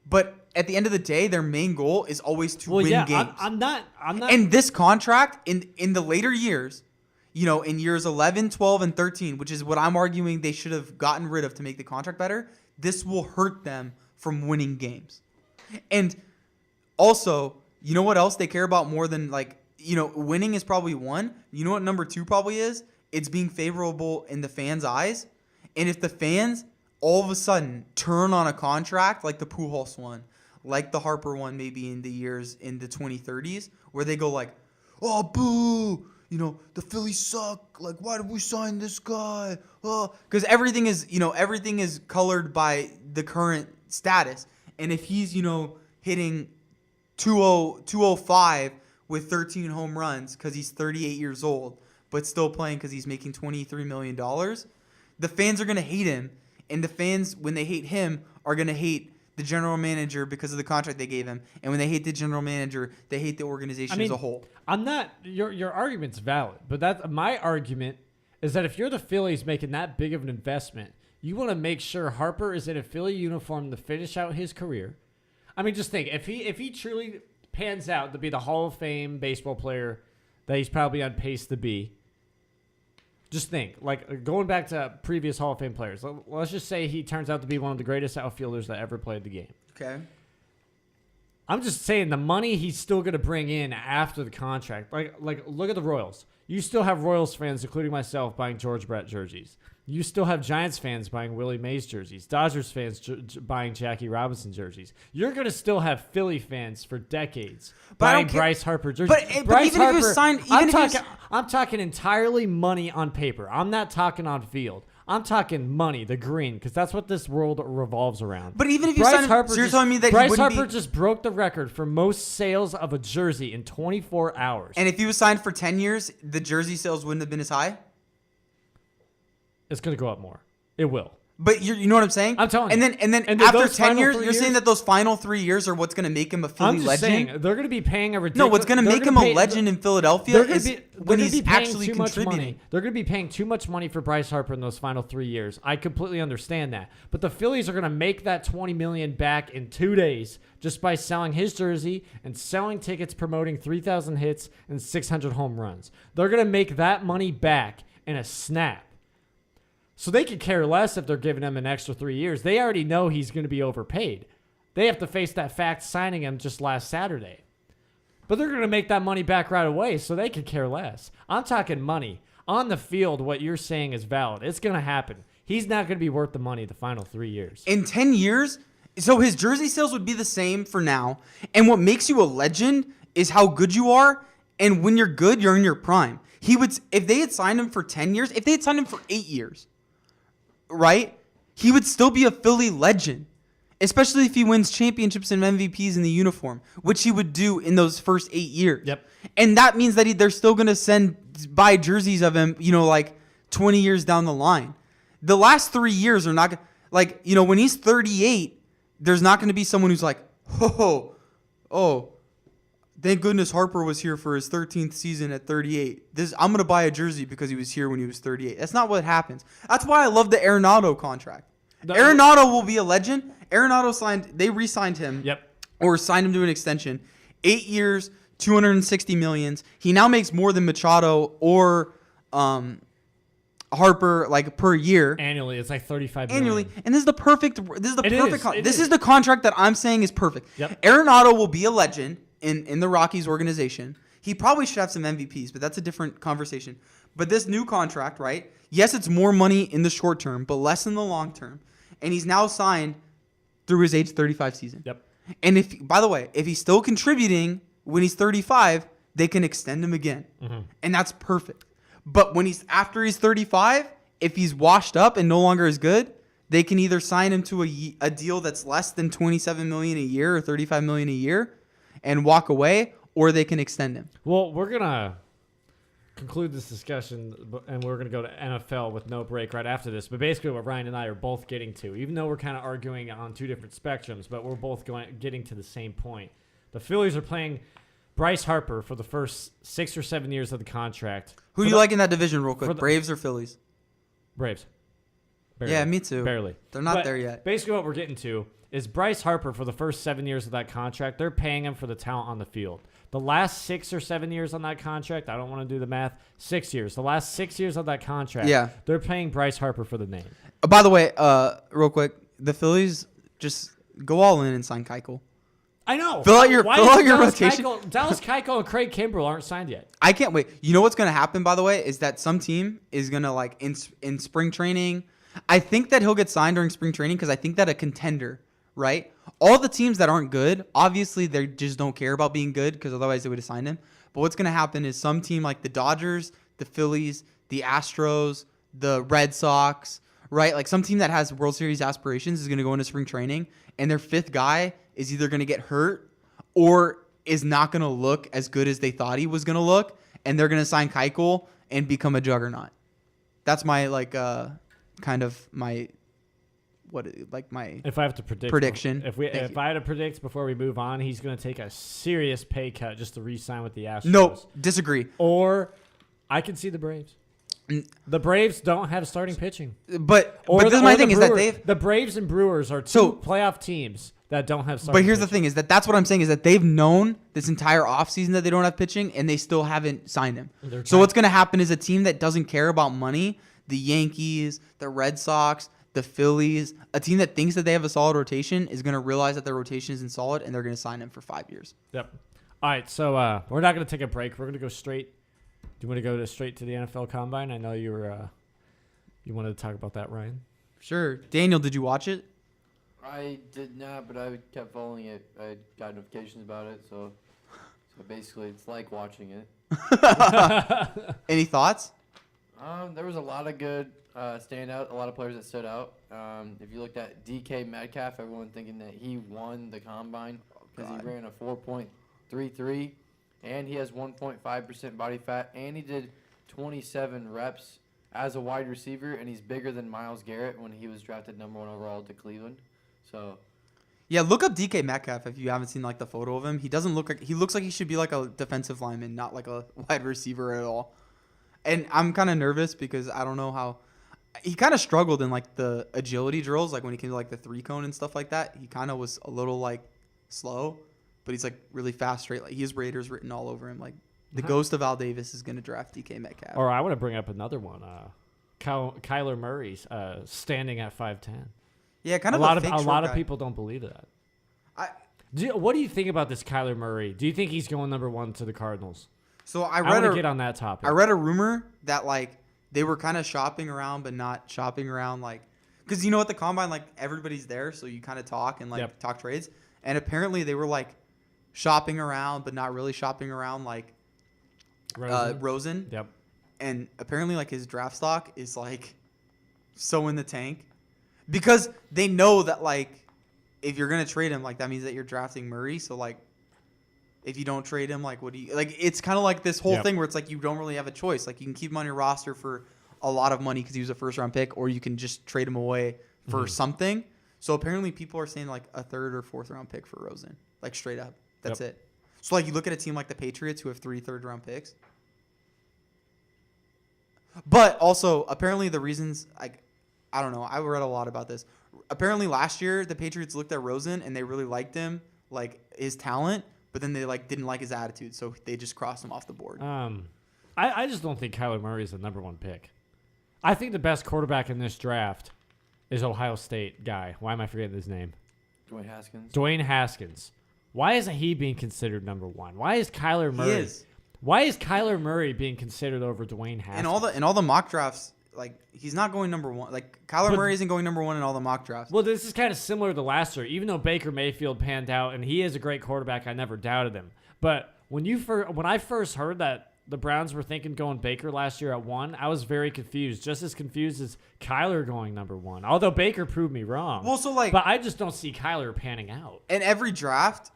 but at the end of the day, their main goal is always to win games. I'm not. And this contract in the later years, you know, in years 11, 12, and 13, which is what I'm arguing they should have gotten rid of to make the contract better, this will hurt them from winning games. And also, you know what else they care about more than like, you know, winning is probably one. You know what number two probably is? It's being favorable in the fans' eyes. And if the fans all of a sudden turn on a contract like the Pujols one, like the Harper one maybe in the 2030s, where they go like, oh, boo, you know, the Phillies suck. Like, why did we sign this guy? Oh, because everything is colored by the current status. And if he's, you know, hitting 205 with 13 home runs because he's 38 years old, but still playing because he's making $23 million, the fans are going to hate him. And the fans, when they hate him, are going to hate the general manager because of the contract they gave him. And when they hate the general manager, they hate the organization as a whole. I'm not. Your argument's valid, but my argument is that if you're the Phillies making that big of an investment, you want to make sure Harper is in a Philly uniform to finish out his career. I mean, just think if he truly pans out to be the Hall of Fame baseball player that he's probably on pace to be. Just think, like going back to previous Hall of Fame players. Let's just say he turns out to be one of the greatest outfielders that ever played the game. Okay. I'm just saying the money he's still going to bring in after the contract. Like look at the Royals. You still have Royals fans, including myself, buying George Brett jerseys. You still have Giants fans buying Willie Mays jerseys. Dodgers fans buying Jackie Robinson jerseys. You're going to still have Philly fans for decades buying Bryce Harper jerseys. But even if he was signed, I'm talking entirely money on paper. I'm not talking on field. I'm talking money, the green, because that's what this world revolves around. But even if you signed him, so you're telling me that Bryce Harper just broke the record for most sales of a jersey in 24 hours. And if he was signed for 10 years, the jersey sales wouldn't have been as high? It's going to go up more. It will. But you know what I'm saying? I'm telling you. And then And after those 10 final years, 3 you're saying years- that those final 3 years are what's going to make him a Philly I'm just legend? saying they're going to be paying a ridiculous. No, what's going to make him a legend in Philadelphia is when he's actually too much contributing. money. They're going to be paying too much money for Bryce Harper in those final 3 years. I completely understand that. But the Phillies are going to make that $20 million back in 2 days just by selling his jersey and selling tickets promoting 3,000 hits and 600 home runs. They're going to make that money back in a snap. So they could care less if they're giving him an extra 3 years. They already know he's going to be overpaid. They have to face that fact signing him just last Saturday. But they're going to make that money back right away, so they could care less. I'm talking money. On the field, what you're saying is valid. It's going to happen. He's not going to be worth the money the final 3 years. In 10 years, so his jersey sales would be the same for now. And what makes you a legend is how good you are. And when you're good, you're in your prime. He would, if they had signed him for 10 years, if they had signed him for 8 years, right? He would still be a Philly legend, especially if he wins championships and MVPs in the uniform, which he would do in those first 8 years. Yep. And that means that they're still going to buy jerseys of him, like 20 years down the line. The last 3 years are not like, when he's 38, there's not going to be someone who's like, oh, thank goodness Harper was here for his 13th season at 38. I'm going to buy a jersey because he was here when he was 38. That's not what happens. That's why I love the Arenado contract. Arenado will be a legend. Arenado they re-signed him. Yep. Or signed him to an extension. 8 years, $260 million. He now makes more than Machado or Harper per year. Annually, it's like $35 million. Annually, and this is the perfect. This is the contract that I'm saying is perfect. Yep. Arenado will be a legend in the Rockies organization. He probably should have some MVPs, but that's a different conversation. But this new contract, right? Yes, it's more money in the short term, but less in the long term. And he's now signed through his age 35 season. Yep. And by the way, if he's still contributing when he's 35, they can extend him again. Mm-hmm. And that's perfect. But after he's 35, if he's washed up and no longer is good, they can either sign him to a deal that's less than $27 million a year or $35 million a year and walk away, or they can extend him. Well, we're going to conclude this discussion, and we're going to go to NFL with no break right after this. But basically what Ryan and I are both getting to, even though we're kind of arguing on two different spectrums, but we're both getting to the same point. The Phillies are playing Bryce Harper for the first 6 or 7 years of the contract. Who do you like in that division real quick, Braves or Phillies? Braves. Barely. Yeah, me too. Barely. They're not there yet. Basically what we're getting to is Bryce Harper for the first 7 years of that contract, they're paying him for the talent on the field. The last 6 or 7 years on that contract, I don't want to do the math, 6 years. The last 6 years of that contract, they're paying Bryce Harper for the name. By the way, real quick, the Phillies just go all in and sign Keuchel. I know. Fill out your rotation. Dallas Keuchel and Craig Kimbrell aren't signed yet. I can't wait. You know what's going to happen, by the way, is that some team is going to, in spring training, I think that he'll get signed during spring training because I think that a contender, right? All the teams that aren't good, obviously they just don't care about being good because otherwise they would have signed him. But what's going to happen is some team like the Dodgers, the Phillies, the Astros, the Red Sox, right? Like some team that has World Series aspirations is going to go into spring training and their fifth guy is either going to get hurt or is not going to look as good as they thought he was going to look, and they're going to sign Keuchel and become a juggernaut. That's my kind of my if I have to predict prediction. If I had to predict before we move on, he's going to take a serious pay cut just to re-sign with the Astros. No, disagree. Or I can see the Braves. The Braves don't have starting pitching. But this is my thing is that the Braves and Brewers are two playoff teams that don't have starting But here's pitching. the thing is that's what I'm saying is that they've known this entire offseason that they don't have pitching and they still haven't signed him. So what's going to happen is a team that doesn't care about money, the Yankees, the Red Sox, the Phillies, a team that thinks that they have a solid rotation is going to realize that their rotation isn't solid and they're going to sign him for 5 years. Yep. All right, so we're not going to take a break. We're going to go straight. Do you want to go straight to the NFL Combine? I know you wanted to talk about that, Ryan. Sure. Daniel, did you watch it? I did not, but I kept following it. I got notifications about it, so basically it's like watching it. Any thoughts? There was a lot of good standout, a lot of players that stood out. If you looked at DK Metcalf, everyone thinking that he won the Combine because he ran a 4.33, and he has 1.5% body fat, and he did 27 reps as a wide receiver, and he's bigger than Myles Garrett when he was drafted number 1 overall to Cleveland. So, yeah, look up DK Metcalf if you haven't seen like the photo of him. He doesn't look like he looks like he should be like a defensive lineman, not like a wide receiver at all. And I'm kind of nervous because I don't know how he kind of struggled in like the agility drills, like when he came to like the 3-cone and stuff like that. He kind of was a little like slow, but he's like really fast straight. Like he has Raiders written all over him. Like the ghost of Al Davis is going to draft DK Metcalf. Or I want to bring up another one. Kyler Murray's standing at 5'10". Yeah, kind of a fake lot short of guy. people don't believe that. What do you think about this Kyler Murray? Do you think he's going number 1 to the Cardinals? So I want to get on that topic. I read a rumor that like they were kind of shopping around, but not shopping around, like because you know at the combine like everybody's there, so you kind of talk and like talk trades. And apparently they were like shopping around, but not really shopping around, like Rosen. Yep. And apparently like his draft stock is like so in the tank because they know that like if you're gonna trade him, like that means that you're drafting Murray. So like if you don't trade him, like what do you like? It's kind of like this whole thing where it's like you don't really have a choice. Like you can keep him on your roster for a lot of money because he was a 1st-round pick, or you can just trade him away for something. So apparently people are saying like a 3rd or 4th-round pick for Rosen, like straight up. That's it. So like you look at a team like the Patriots who have 3 third-round picks. But also apparently the reasons I don't know. I read a lot about this. Apparently last year the Patriots looked at Rosen and they really liked him, like his talent, but then they like didn't like his attitude, so they just crossed him off the board. I just don't think Kyler Murray is the number 1 pick. I think the best quarterback in this draft is Ohio State guy. Why am I forgetting his name? Dwayne Haskins. Why isn't he being considered number 1? Why is Kyler Murray? He is. Why is Kyler Murray being considered over Dwayne Haskins? In all the mock drafts, like he's not going number 1. Like Kyler Murray isn't going number 1 in all the mock drafts. Well, this is kind of similar to last year. Even though Baker Mayfield panned out and he is a great quarterback, I never doubted him. But when I first heard that the Browns were thinking going Baker last year at 1, I was very confused. Just as confused as Kyler going number 1. Although Baker proved me wrong. Well, so like, but I just don't see Kyler panning out. In every draft,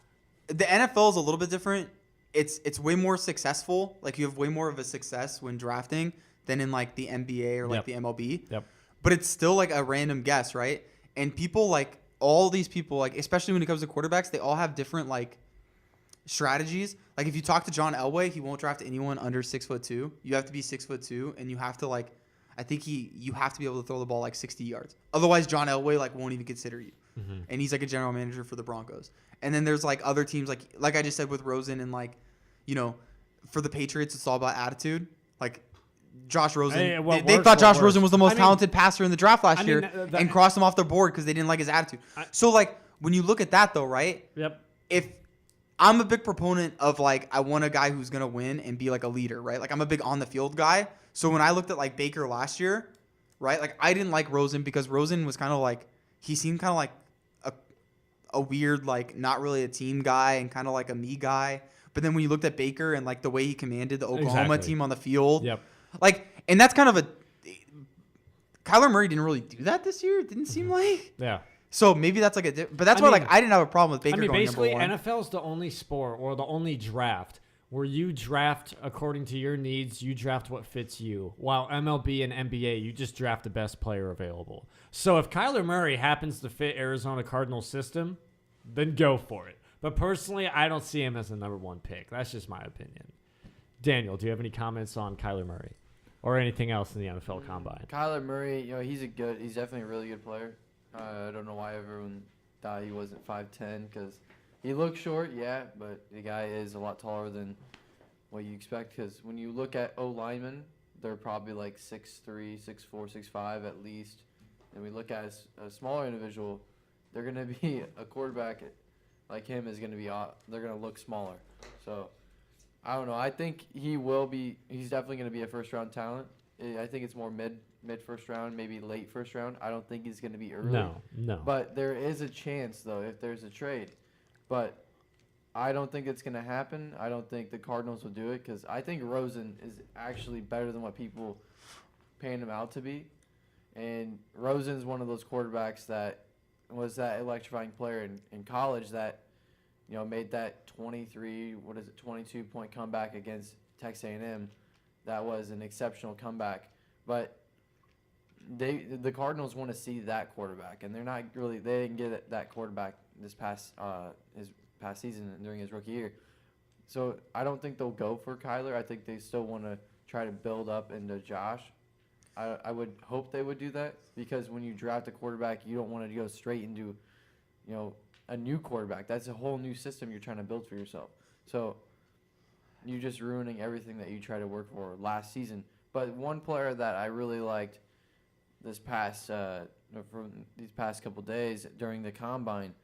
the NFL is a little bit different. It's way more successful. Like you have way more of a success when drafting than in like the NBA or like the MLB. Yep. But it's still like a random guess, right? And people like all these people, like especially when it comes to quarterbacks, they all have different like strategies. Like if you talk to John Elway, he won't draft anyone under 6'2". You have to be 6'2", and you have to like, I think you have to be able to throw the ball like 60 yards. Otherwise, John Elway like won't even consider you. Mm-hmm. And he's like a general manager for the Broncos. And then there's like other teams like I just said with Rosen and like, you know, for the Patriots, it's all about attitude. Like Josh Rosen, they thought Josh Rosen was the most talented passer in the draft last year and crossed him off the board because they didn't like his attitude. So like when you look at that though, right? Yep. If I'm a big proponent of like I want a guy who's gonna win and be like a leader, right? Like I'm a big on the field guy. So when I looked at like Baker last year, right? Like I didn't like Rosen because Rosen was kind of like he seemed kind of like a weird like not really a team guy and kind of like a me guy. But then when you looked at Baker and like the way he commanded the Oklahoma team on the field, like and that's kind of a Kyler Murray didn't really do that this year. It didn't seem like So maybe that's like but that's why like I didn't have a problem with Baker going basically number 1. NFL's the only sport or the only draft where you draft according to your needs, you draft what fits you. While MLB and NBA, you just draft the best player available. So if Kyler Murray happens to fit Arizona Cardinals system, then go for it. But personally, I don't see him as a number 1 pick. That's just my opinion. Daniel, do you have any comments on Kyler Murray or anything else in the NFL Combine? Kyler Murray, you know, he's definitely a really good player. I don't know why everyone thought he wasn't 5'10", because he looks short, but the guy is a lot taller than what you expect. Because when you look at O-linemen, they're probably like 6'3", 6'4", 6'5" at least. And we look at a smaller individual, they're going to be a quarterback like him is going to be they're going to look smaller. So I don't know. I think he's definitely going to be a first-round talent. I think it's more mid first round, maybe late first round. I don't think he's going to be early. No. But there is a chance, though, if there's a trade. But I don't think it's going to happen. I don't think the Cardinals will do it because I think Rosen is actually better than what people paying him out to be. And Rosen's one of those quarterbacks that was that electrifying player in college that, you know, made that 22-point comeback against Texas A&M. That was an exceptional comeback. But the Cardinals want to see that quarterback, and they didn't get that quarterback this past season during his rookie year. So I don't think they'll go for Kyler. I think they still want to try to build up into Josh. I would hope they would do that, because when you draft a quarterback, you don't want to go straight into, a new quarterback. That's a whole new system you're trying to build for yourself. So you're just ruining everything that you tried to work for last season. But one player that I really liked from these past couple days during the combine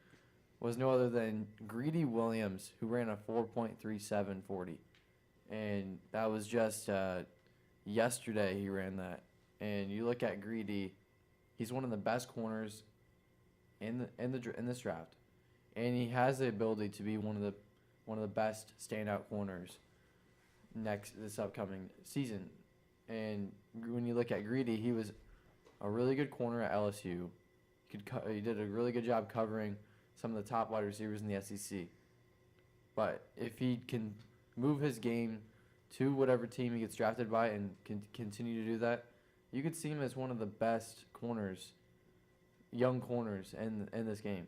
was no other than Greedy Williams, who ran a 4.37 40. And that was just yesterday he ran that. And you look at Greedy, he's one of the best corners in this draft, and he has the ability to be one of the best standout corners this upcoming season. And when you look at Greedy, he was a really good corner at LSU. He did a really good job covering some of the top wide receivers in the SEC. But if he can move his game to whatever team he gets drafted by and can continue to do that, you could see him as one of the best corners, young corners in this game.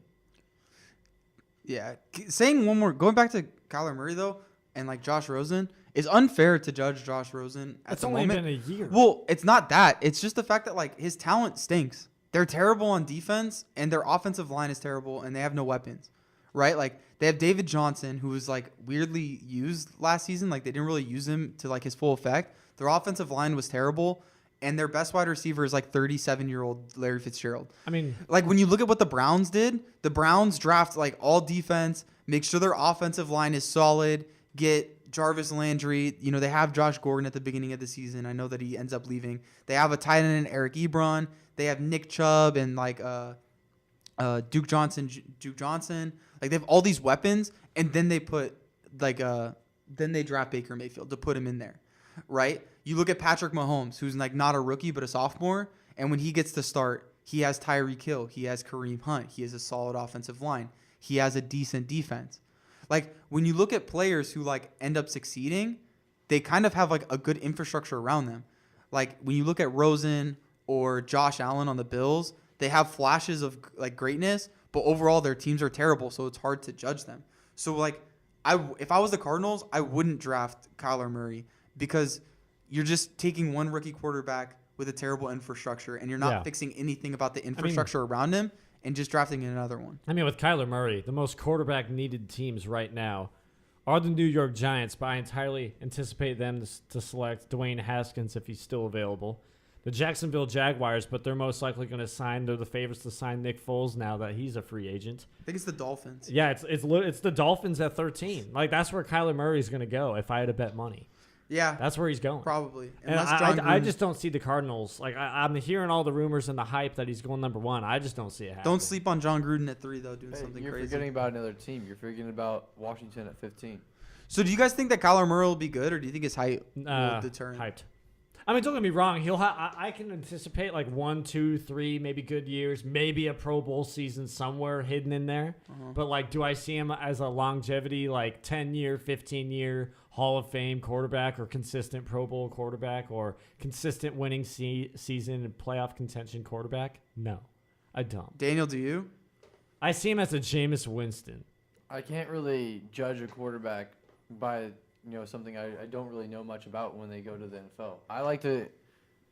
Yeah. Going back to Kyler Murray, though, and like Josh Rosen, it's unfair to judge Josh Rosen at the moment. It's only been a year. Well, it's not that. It's just the fact that like his talent stinks. They're terrible on defense, and their offensive line is terrible, and they have no weapons, right? Like they have David Johnson, who was like weirdly used last season. Like they didn't really use him to like his full effect. Their offensive line was terrible. And their best wide receiver is like 37-year-old Larry Fitzgerald. I mean, like when you look at what the Browns did, the Browns draft like all defense, make sure their offensive line is solid, get Jarvis Landry. They have Josh Gordon at the beginning of the season. I know that he ends up leaving. They have a tight end, Eric Ebron. They have Nick Chubb and like Duke Johnson. Like they have all these weapons, and then they put then they draft Baker Mayfield to put him in there, right? You look at Patrick Mahomes, who's like not a rookie but a sophomore, and when he gets to start, he has Tyreek Hill, he has Kareem Hunt, he has a solid offensive line, he has a decent defense. Like when you look at players who like end up succeeding, they kind of have like a good infrastructure around them. Like when you look at Rosen or Josh Allen on the Bills, they have flashes of like greatness, but overall their teams are terrible, so it's hard to judge them. So like if I was the Cardinals, I wouldn't draft Kyler Murray, because you're just taking one rookie quarterback with a terrible infrastructure, and you're not fixing anything about the infrastructure around him, and just drafting another one. I mean, with Kyler Murray, the most quarterback-needed teams right now are the New York Giants, but I entirely anticipate them to select Dwayne Haskins if he's still available. The Jacksonville Jaguars, but they're most likely going to sign. They're the favorites to sign Nick Foles now that he's a free agent. I think it's the Dolphins. Yeah, it's the Dolphins at 13. Like that's where Kyler Murray's going to go if I had to bet money. Yeah, that's where he's going. Probably. And I just don't see the Cardinals. Like I'm hearing all the rumors and the hype that he's going number one. I just don't see it happening. Don't sleep on John Gruden at 3 though, doing something you're crazy. You're forgetting about another team. You're forgetting about Washington at 15. So do you guys think that Kyler Murray will be good, or do you think his height will deter him? Hyped. I mean, don't get me wrong. I can anticipate like 1, 2, 3, maybe good years, maybe a Pro Bowl season somewhere hidden in there. But like, do I see him as a longevity, like 10-year, 15-year Hall of Fame quarterback, or consistent Pro Bowl quarterback, or consistent winning season and playoff contention quarterback? No, I don't. Daniel, do you? I see him as a Jameis Winston. I can't really judge a quarterback by something I don't really know much about when they go to the NFL. I like to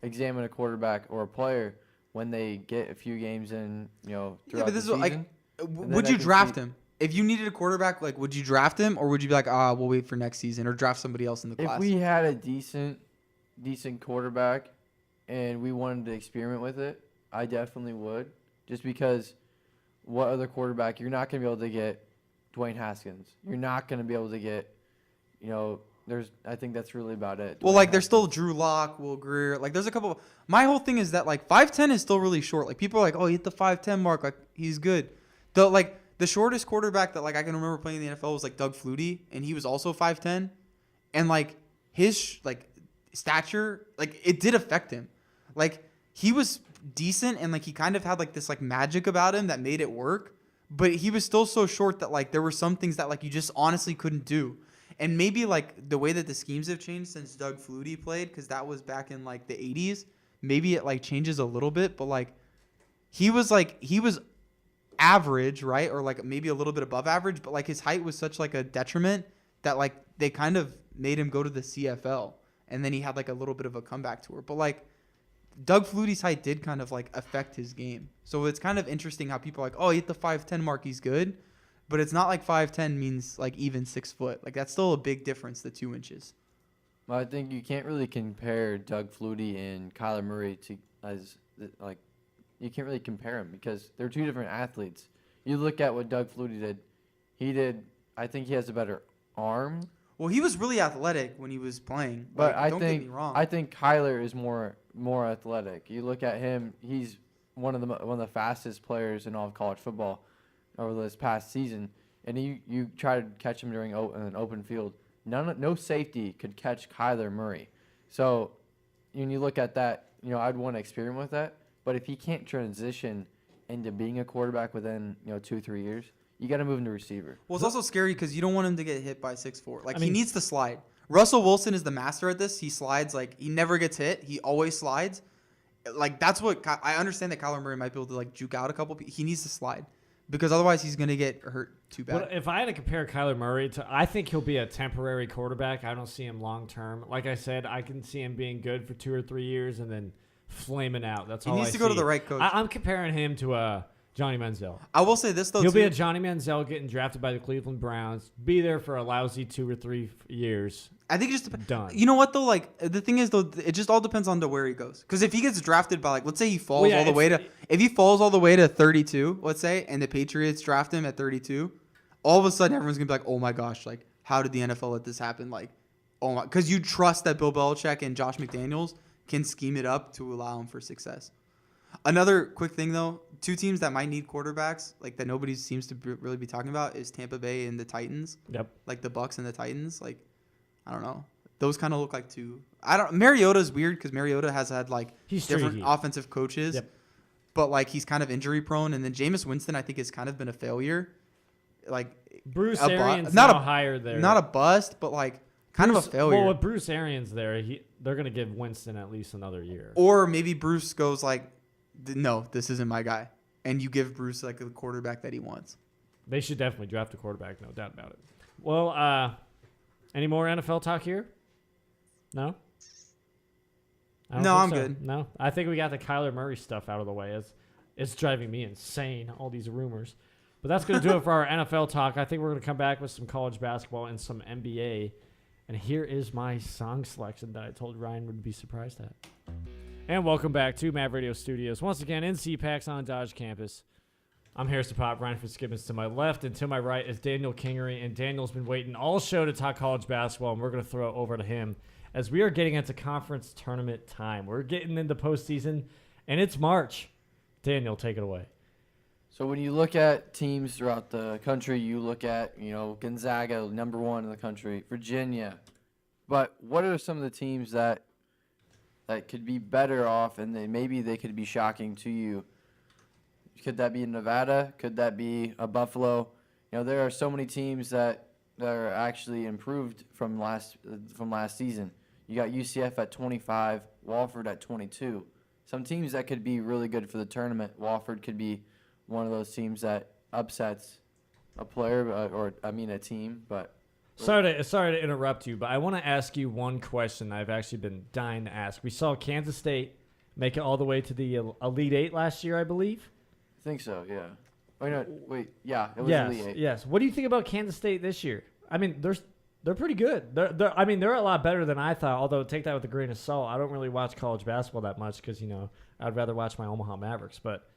examine a quarterback or a player when they get a few games in, throughout the season. Would you draft him? If you needed a quarterback, like, would you draft him, or would you be like, we'll wait for next season, or draft somebody else in the class? If we had a decent quarterback and we wanted to experiment with it, I definitely would. Just because what other quarterback, you're not going to be able to get Dwayne Haskins. You're not going to be able to get, I think that's really about it. Well, like, there's still Drew Lock, Will Grier. Like, there's a couple. My whole thing is that, like, 5'10" is still really short. Like, people are like, he hit the 5'10" mark. Like, he's good. The shortest quarterback that, like, I can remember playing in the NFL was, like, Doug Flutie, and he was also 5'10". And, like, his, stature, like, it did affect him. Like, he was decent, and, like, he kind of had, like, this, like, magic about him that made it work. But he was still so short that, like, there were some things that, like, you just honestly couldn't do. And maybe, like, the way that the schemes have changed since Doug Flutie played, because that was back in, like, the 80s, maybe it like changes a little bit, but like he was average, right? Or like maybe a little bit above average, but like his height was such like a detriment that like they kind of made him go to the CFL, and then he had like a little bit of a comeback tour. But like Doug Flutie's height did kind of like affect his game. So it's kind of interesting how people are like, oh, he hit the 5'10" mark, he's good. But it's not like 5'10" means like even 6 foot. Like that's still a big difference, the 2 inches. Well, I think you can't really compare Doug Flutie and Kyler Murray you can't really compare them because they're two different athletes. You look at what Doug Flutie did. I think he has a better arm. Well, he was really athletic when he was playing. But like, don't get me wrong. I think Kyler is more athletic. You look at him; he's one of the fastest players in all of college football over this past season. And you try to catch him during an open field. No safety could catch Kyler Murray. So when you look at that, I'd want to experiment with that. But if he can't transition into being a quarterback within 2-3 years, you got to move him to receiver. Well, it's also scary because you don't want him to get hit by 6'4". Like, he needs to slide. Russell Wilson is the master at this. He slides. Like, he never gets hit. He always slides. Like, that's what I understand that Kyler Murray might be able to, like, juke out a couple people. He needs to slide because otherwise he's going to get hurt too bad. But if I had to compare Kyler Murray to, I think he'll be a temporary quarterback. I don't see him long term. Like I said, I can see him being good for 2 or 3 years and then flaming out. That's all I see. He needs to go to the right coach. I'm comparing him to Johnny Manziel. I will say this, though, He'll be a Johnny Manziel getting drafted by the Cleveland Browns, be there for a lousy 2 or 3 years. I think it just depends. Done. You know what, though? Like, the thing is, though, it just all depends on where he goes. Because if he gets drafted by, like, let's say he falls all the way to – if he falls all the way to 32, let's say, and the Patriots draft him at 32, all of a sudden everyone's going to be like, oh, my gosh, like, how did the NFL let this happen? Like, oh, my – because you trust that Bill Belichick and Josh McDaniels can scheme it up to allow him for success. Another quick thing, though, 2 teams that might need quarterbacks, like that nobody seems to really be talking about, is Tampa Bay and the Titans. Yep. Like the Bucks and the Titans. Like, I don't know. Those kind of look like 2. Mariota's weird because Mariota has had like different offensive coaches. Yep. But like he's kind of injury prone, and then Jameis Winston I think has kind of been a failure. Like Bruce Arians now hired there. Not a bust, but like kind of a failure. Well, with Bruce Arians there, they're going to give Winston at least another year. Or maybe Bruce goes like, no, this isn't my guy. And you give Bruce like the quarterback that he wants. They should definitely draft a quarterback, no doubt about it. Well, any more NFL talk here? No? No, I'm good. No? I think we got the Kyler Murray stuff out of the way. It's driving me insane, all these rumors. But that's going to do it for our NFL talk. I think we're going to come back with some college basketball and some NBA. And here is my song selection that I told Ryan would be surprised at. And welcome back to Mav Radio Studios. Once again, in CPAX on Dodge Campus. I'm Harrison Popp, Ryan Fitzgibbons to my left, and to my right is Daniel Kingery. And Daniel's been waiting all show to talk college basketball, and we're going to throw it over to him as we are getting into conference tournament time. We're getting into postseason, and it's March. Daniel, take it away. So when you look at teams throughout the country, you look at, Gonzaga, number 1 in the country, Virginia. But what are some of the teams that could be better off, and maybe they could be shocking to you? Could that be Nevada? Could that be a Buffalo? There are so many teams that are actually improved from last season. You got UCF at 25, Wofford at 22. Some teams that could be really good for the tournament. Wofford could be one of those teams that upsets a player a team. But sorry to interrupt you, but I want to ask you one question I've actually been dying to ask. We saw Kansas State make it all the way to the Elite Eight last year, I believe. I think so, yeah. Yeah, it was Elite Eight. Yes. What do you think about Kansas State this year? I mean, they're pretty good. They're a lot better than I thought. Although take that with a grain of salt. I don't really watch college basketball that much because I'd rather watch my Omaha Mavericks. But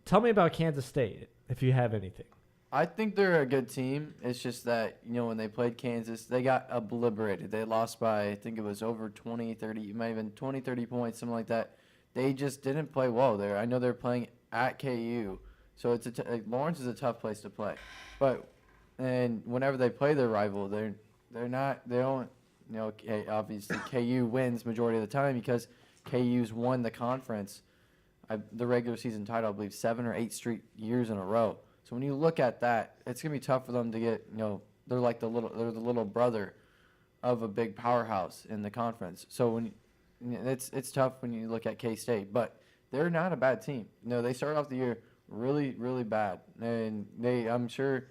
tell me about Kansas State if you have anything. I think they're a good team. It's just that when they played Kansas, they got obliterated. They lost by I think it was over 20, 30, it might have been 20, 30 points, something like that. They just didn't play well there. I know they're playing at KU, so it's Lawrence is a tough place to play. And whenever they play their rival, they don't obviously KU wins majority of the time because KU's won the conference, the regular season title, I believe 7 or 8 straight years in a row. So when you look at that, it's gonna be tough for them to get. They're like the little brother of a big powerhouse in the conference. So when it's tough when you look at K-State, but they're not a bad team. They started off the year really, really bad, and I'm sure,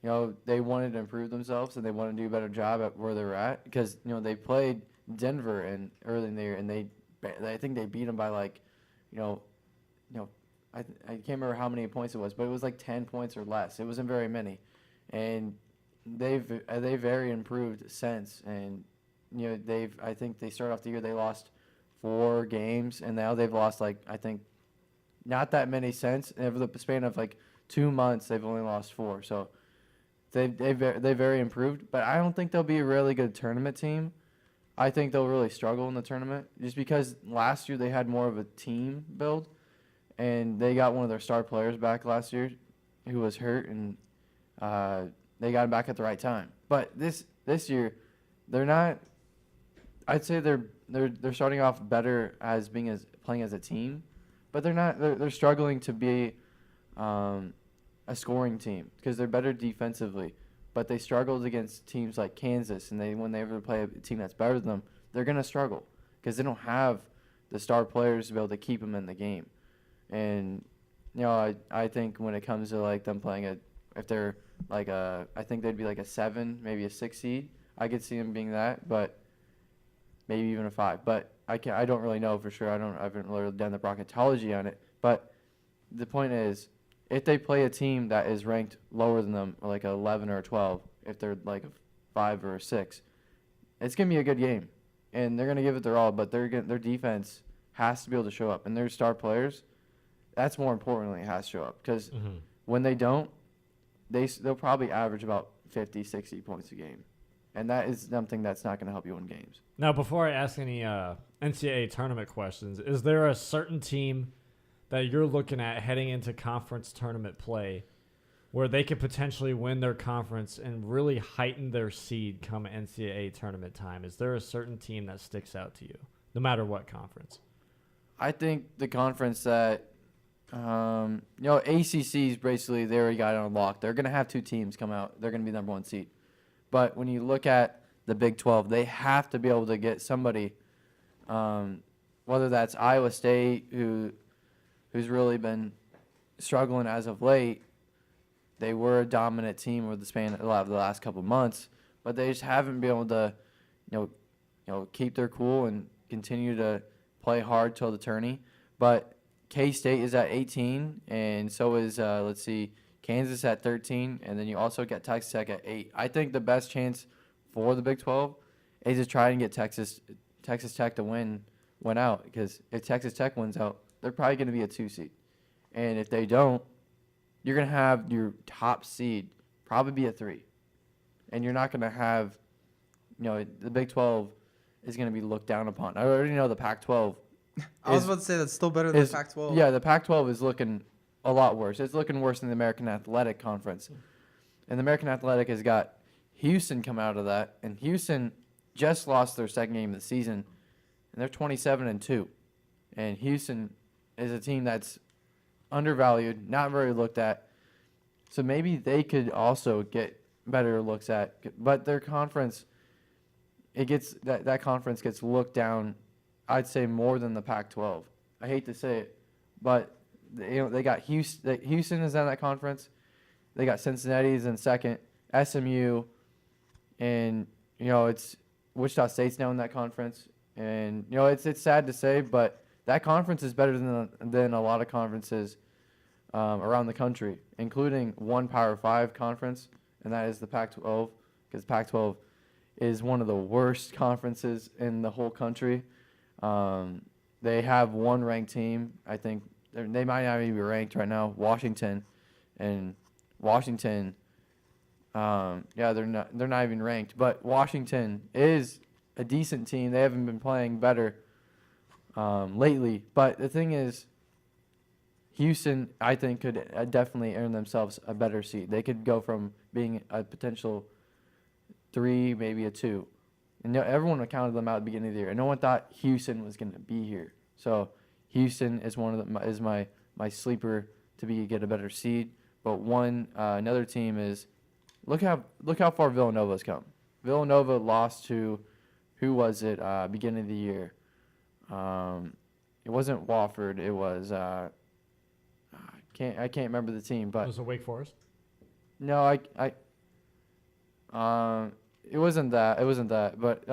they wanted to improve themselves and they wanted to do a better job at where they were at because they played Denver and early in the year and I think they beat them by like, I can't remember how many points it was, but it was like 10 points or less. It wasn't very many, and they've very improved since. And I think they started off the year they lost 4 games, and now they've lost like I think not that many since. Over the span of like 2 months, they've only lost 4. So they very improved, but I don't think they'll be a really good tournament team. I think they'll really struggle in the tournament just because last year they had more of a team build. And they got one of their star players back last year who was hurt, and they got him back at the right time. But this year, they're not – I'd say they're starting off better as playing as a team, but they're not – they're struggling to be a scoring team because they're better defensively. But they struggled against teams like Kansas, and when they ever play a team that's better than them, they're going to struggle because they don't have the star players to be able to keep them in the game. And, I think when it comes to, like, them playing if they're, like, I think they'd be, like, a 7, maybe a 6 seed. I could see them being that, but maybe even a 5. But I don't really know for sure. I haven't really done the bracketology on it. But the point is, if they play a team that is ranked lower than them, or like a 11 or a 12, if they're, like, a 5 or a 6, it's going to be a good game. And they're going to give it their all, but their defense has to be able to show up. And their star players – that's more importantly it has to show up because when they don't, they'll probably average about 50, 60 points a game. And that is something that's not going to help you win games. Now, before I ask any NCAA tournament questions, is there a certain team that you're looking at heading into conference tournament play where they could potentially win their conference and really heighten their seed come NCAA tournament time? Is there a certain team that sticks out to you, no matter what conference? I think the conference that ACC is basically they already got it on lock. They're going to have 2 teams come out. They're going to be number 1 seed. But when you look at the Big 12, they have to be able to get somebody, whether that's Iowa State, who's really been struggling as of late. They were a dominant team over the span of the last couple of months, but they just haven't been able to, keep their cool and continue to play hard till the tourney. But K-State is at 18, and so is, Kansas at 13, and then you also get Texas Tech at 8. I think the best chance for the Big 12 is to try and get Texas Tech to win out, because if Texas Tech wins out, they're probably going to be a 2 seed. And if they don't, you're going to have your top seed probably be a 3. And you're not going to have, the Big 12 is going to be looked down upon. I already know the Pac-12. I was about to say that's still better than the Pac-12. Yeah, the Pac-12 is looking a lot worse. It's looking worse than the American Athletic Conference. And the American Athletic has got Houston come out of that, and Houston just lost their second game of the season, and they're 27-2. And Houston is a team that's undervalued, not very looked at. So maybe they could also get better looks at, but their conference, that conference gets looked down, I'd say, more than the Pac-12. I hate to say it, but they got Houston. Houston is in that conference. They got Cincinnati's in second, SMU, and it's Wichita State's now in that conference. And it's sad to say, but that conference is better than a lot of conferences around the country, including one Power 5 conference, and that is the Pac-12, because Pac-12 is one of the worst conferences in the whole country. They have one ranked team. I think they might not even be ranked right now. Washington, they're not even ranked. But Washington is a decent team. They haven't been playing better lately. But the thing is, Houston, I think, could definitely earn themselves a better seed. They could go from being a potential 3, maybe a 2. And everyone counted them out at the beginning of the year. And no one thought Houston was going to be here. So Houston is my sleeper to get a better seed. But another team is look how far Villanova's come. Villanova lost to, who was it, beginning of the year? It wasn't Wofford. It was I can't remember the team, but Was it Wake Forest? no, it wasn't that. It wasn't that. But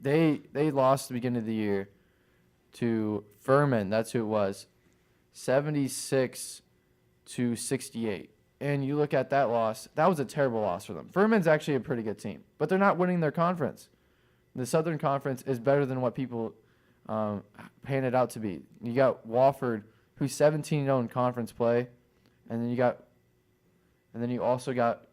they lost at the beginning of the year to Furman. That's who it was, 76-68. And you look at that loss. That was a terrible loss for them. Furman's actually a pretty good team, but they're not winning their conference. The Southern Conference is better than what people pan it out to be. You got Wofford, who's 17-0 in conference play, and then you also got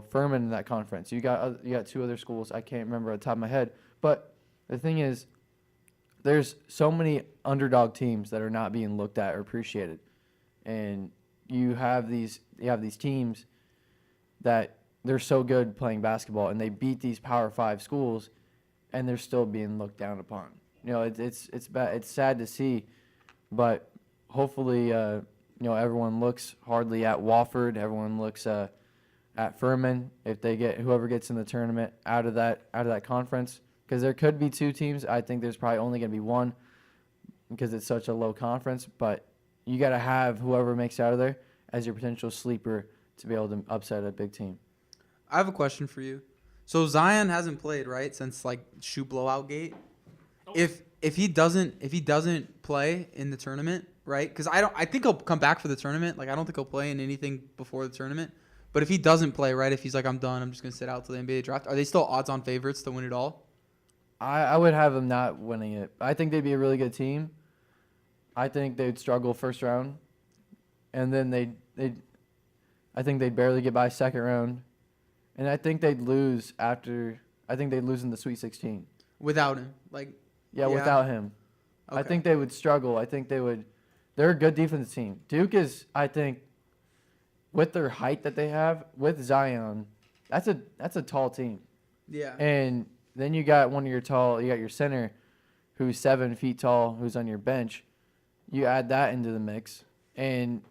Furman in that conference. You got two other schools I can't remember at the top of my head. But the thing is, there's so many underdog teams that are not being looked at or appreciated, and you have these teams that they're so good playing basketball, and they beat these Power 5 schools, and they're still being looked down upon. It's bad. It's sad to see, but hopefully, everyone looks hardly at Wofford. Everyone looks at Furman if they get whoever gets in the tournament out of that conference, because there could be two teams. I think there's probably only going to be one because it's such a low conference. But you got to have whoever makes it out of there as your potential sleeper to be able to upset a big team. I have a question for you. So Zion hasn't played, right, since like shoe blowout gate. If he doesn't play in the tournament, right? Because I think he'll come back for the tournament. Like I don't think he'll play in anything before the tournament. But if he doesn't play, right? If he's like, I'm done, I'm just gonna sit out till the NBA draft. Are they still odds-on favorites to win it all? I would have them not winning it. I think they'd be a really good team. I think they'd struggle first round, and then I think they'd barely get by second round, and I think they'd lose after. I think they'd lose in the Sweet 16 without him. Yeah, without him. Okay. I think they would struggle. I think they would. They're a good defensive team. Duke is, I think, with their height that they have with Zion, that's a tall team. Yeah. And then you got you got your center, who's 7 feet tall, who's on your bench. You add that into the mix, and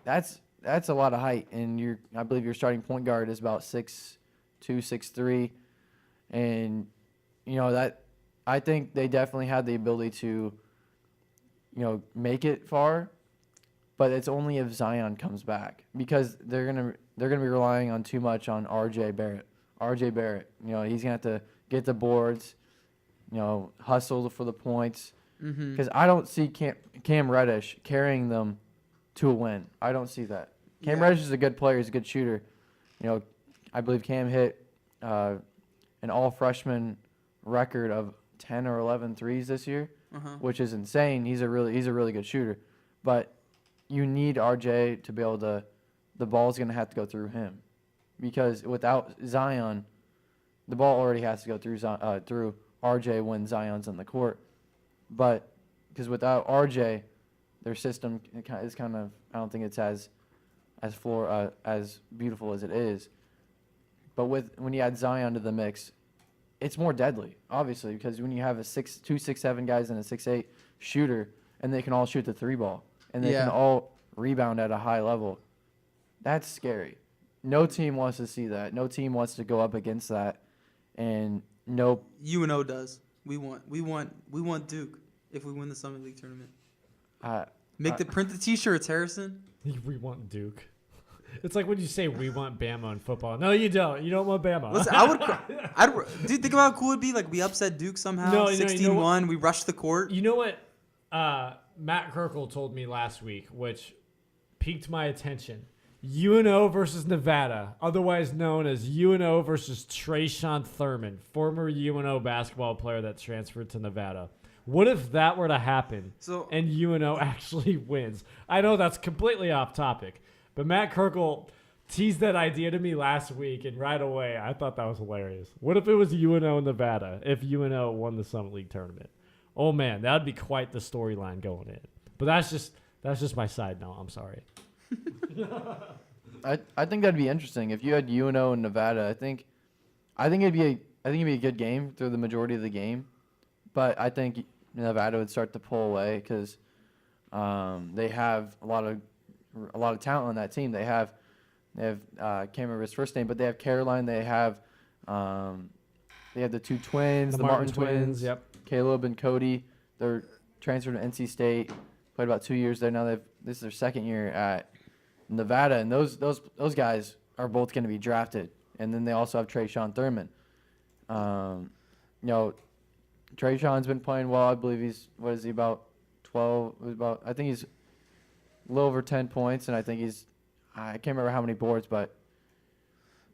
that's a lot of height. And I believe your starting point guard is about 6'2", 6'3", and that. I think they definitely have the ability to, make it far, but it's only if Zion comes back, because they're gonna be relying on too much on RJ Barrett. RJ Barrett, he's gonna have to get the boards, hustle for the points, because I don't see Cam Reddish carrying them to a win. I don't see that. Cam Reddish is a good player. He's a good shooter. I believe Cam hit an all-freshman record of 10 or 11 threes this year, which is insane. He's a really good shooter, but you need RJ to be able to. The ball's going to have to go through him, because without Zion, the ball already has to go through RJ when Zion's in the court. But because without RJ, their system is kind of, I don't think it's as beautiful as it is. But when you add Zion to the mix, it's more deadly, obviously, because when you have 2 6'7" guys and a 6'8" shooter, and they can all shoot the 3-ball, and they can all rebound at a high level, that's scary. No team wants to see that. No team wants to go up against that, and no. UNO does. We want Duke if we win the Summit League tournament. Print the T-shirts, Harrison. We want Duke. It's like when you say we want Bama in football. No, you don't. You don't want Bama. Listen, dude, think about how cool it'd be. Like we upset Duke somehow. No, 16-1. We rushed the court. You know what? Matt Kirkle told me last week, which piqued my attention. UNO versus Nevada, otherwise known as UNO versus Trayshawn Thurman, former UNO basketball player that transferred to Nevada. What if that were to happen and UNO actually wins? I know that's completely off topic, but Matt Kirkle teased that idea to me last week, and right away I thought that was hilarious. What if it was UNO Nevada if UNO won the Summit League tournament? Oh man, that would be quite the storyline going in. But that's just my side note. I'm sorry. I think that'd be interesting if you had UNO and Nevada. I think it'd be a good game through the majority of the game, but I think Nevada would start to pull away because they have a lot of talent on that team. They have can't remember his first name, but they have Caroline. They have the two twins, the Martin twins. Yep. Caleb and Cody. They're transferred to NC State, played about 2 years there. Now this is their second year at Nevada, and those guys are both going to be drafted. And then they also have Trayshawn Thurman. Trayshawn's been playing well. I believe he's about 12? I think he's a little over 10 points, and I think I can't remember how many boards, but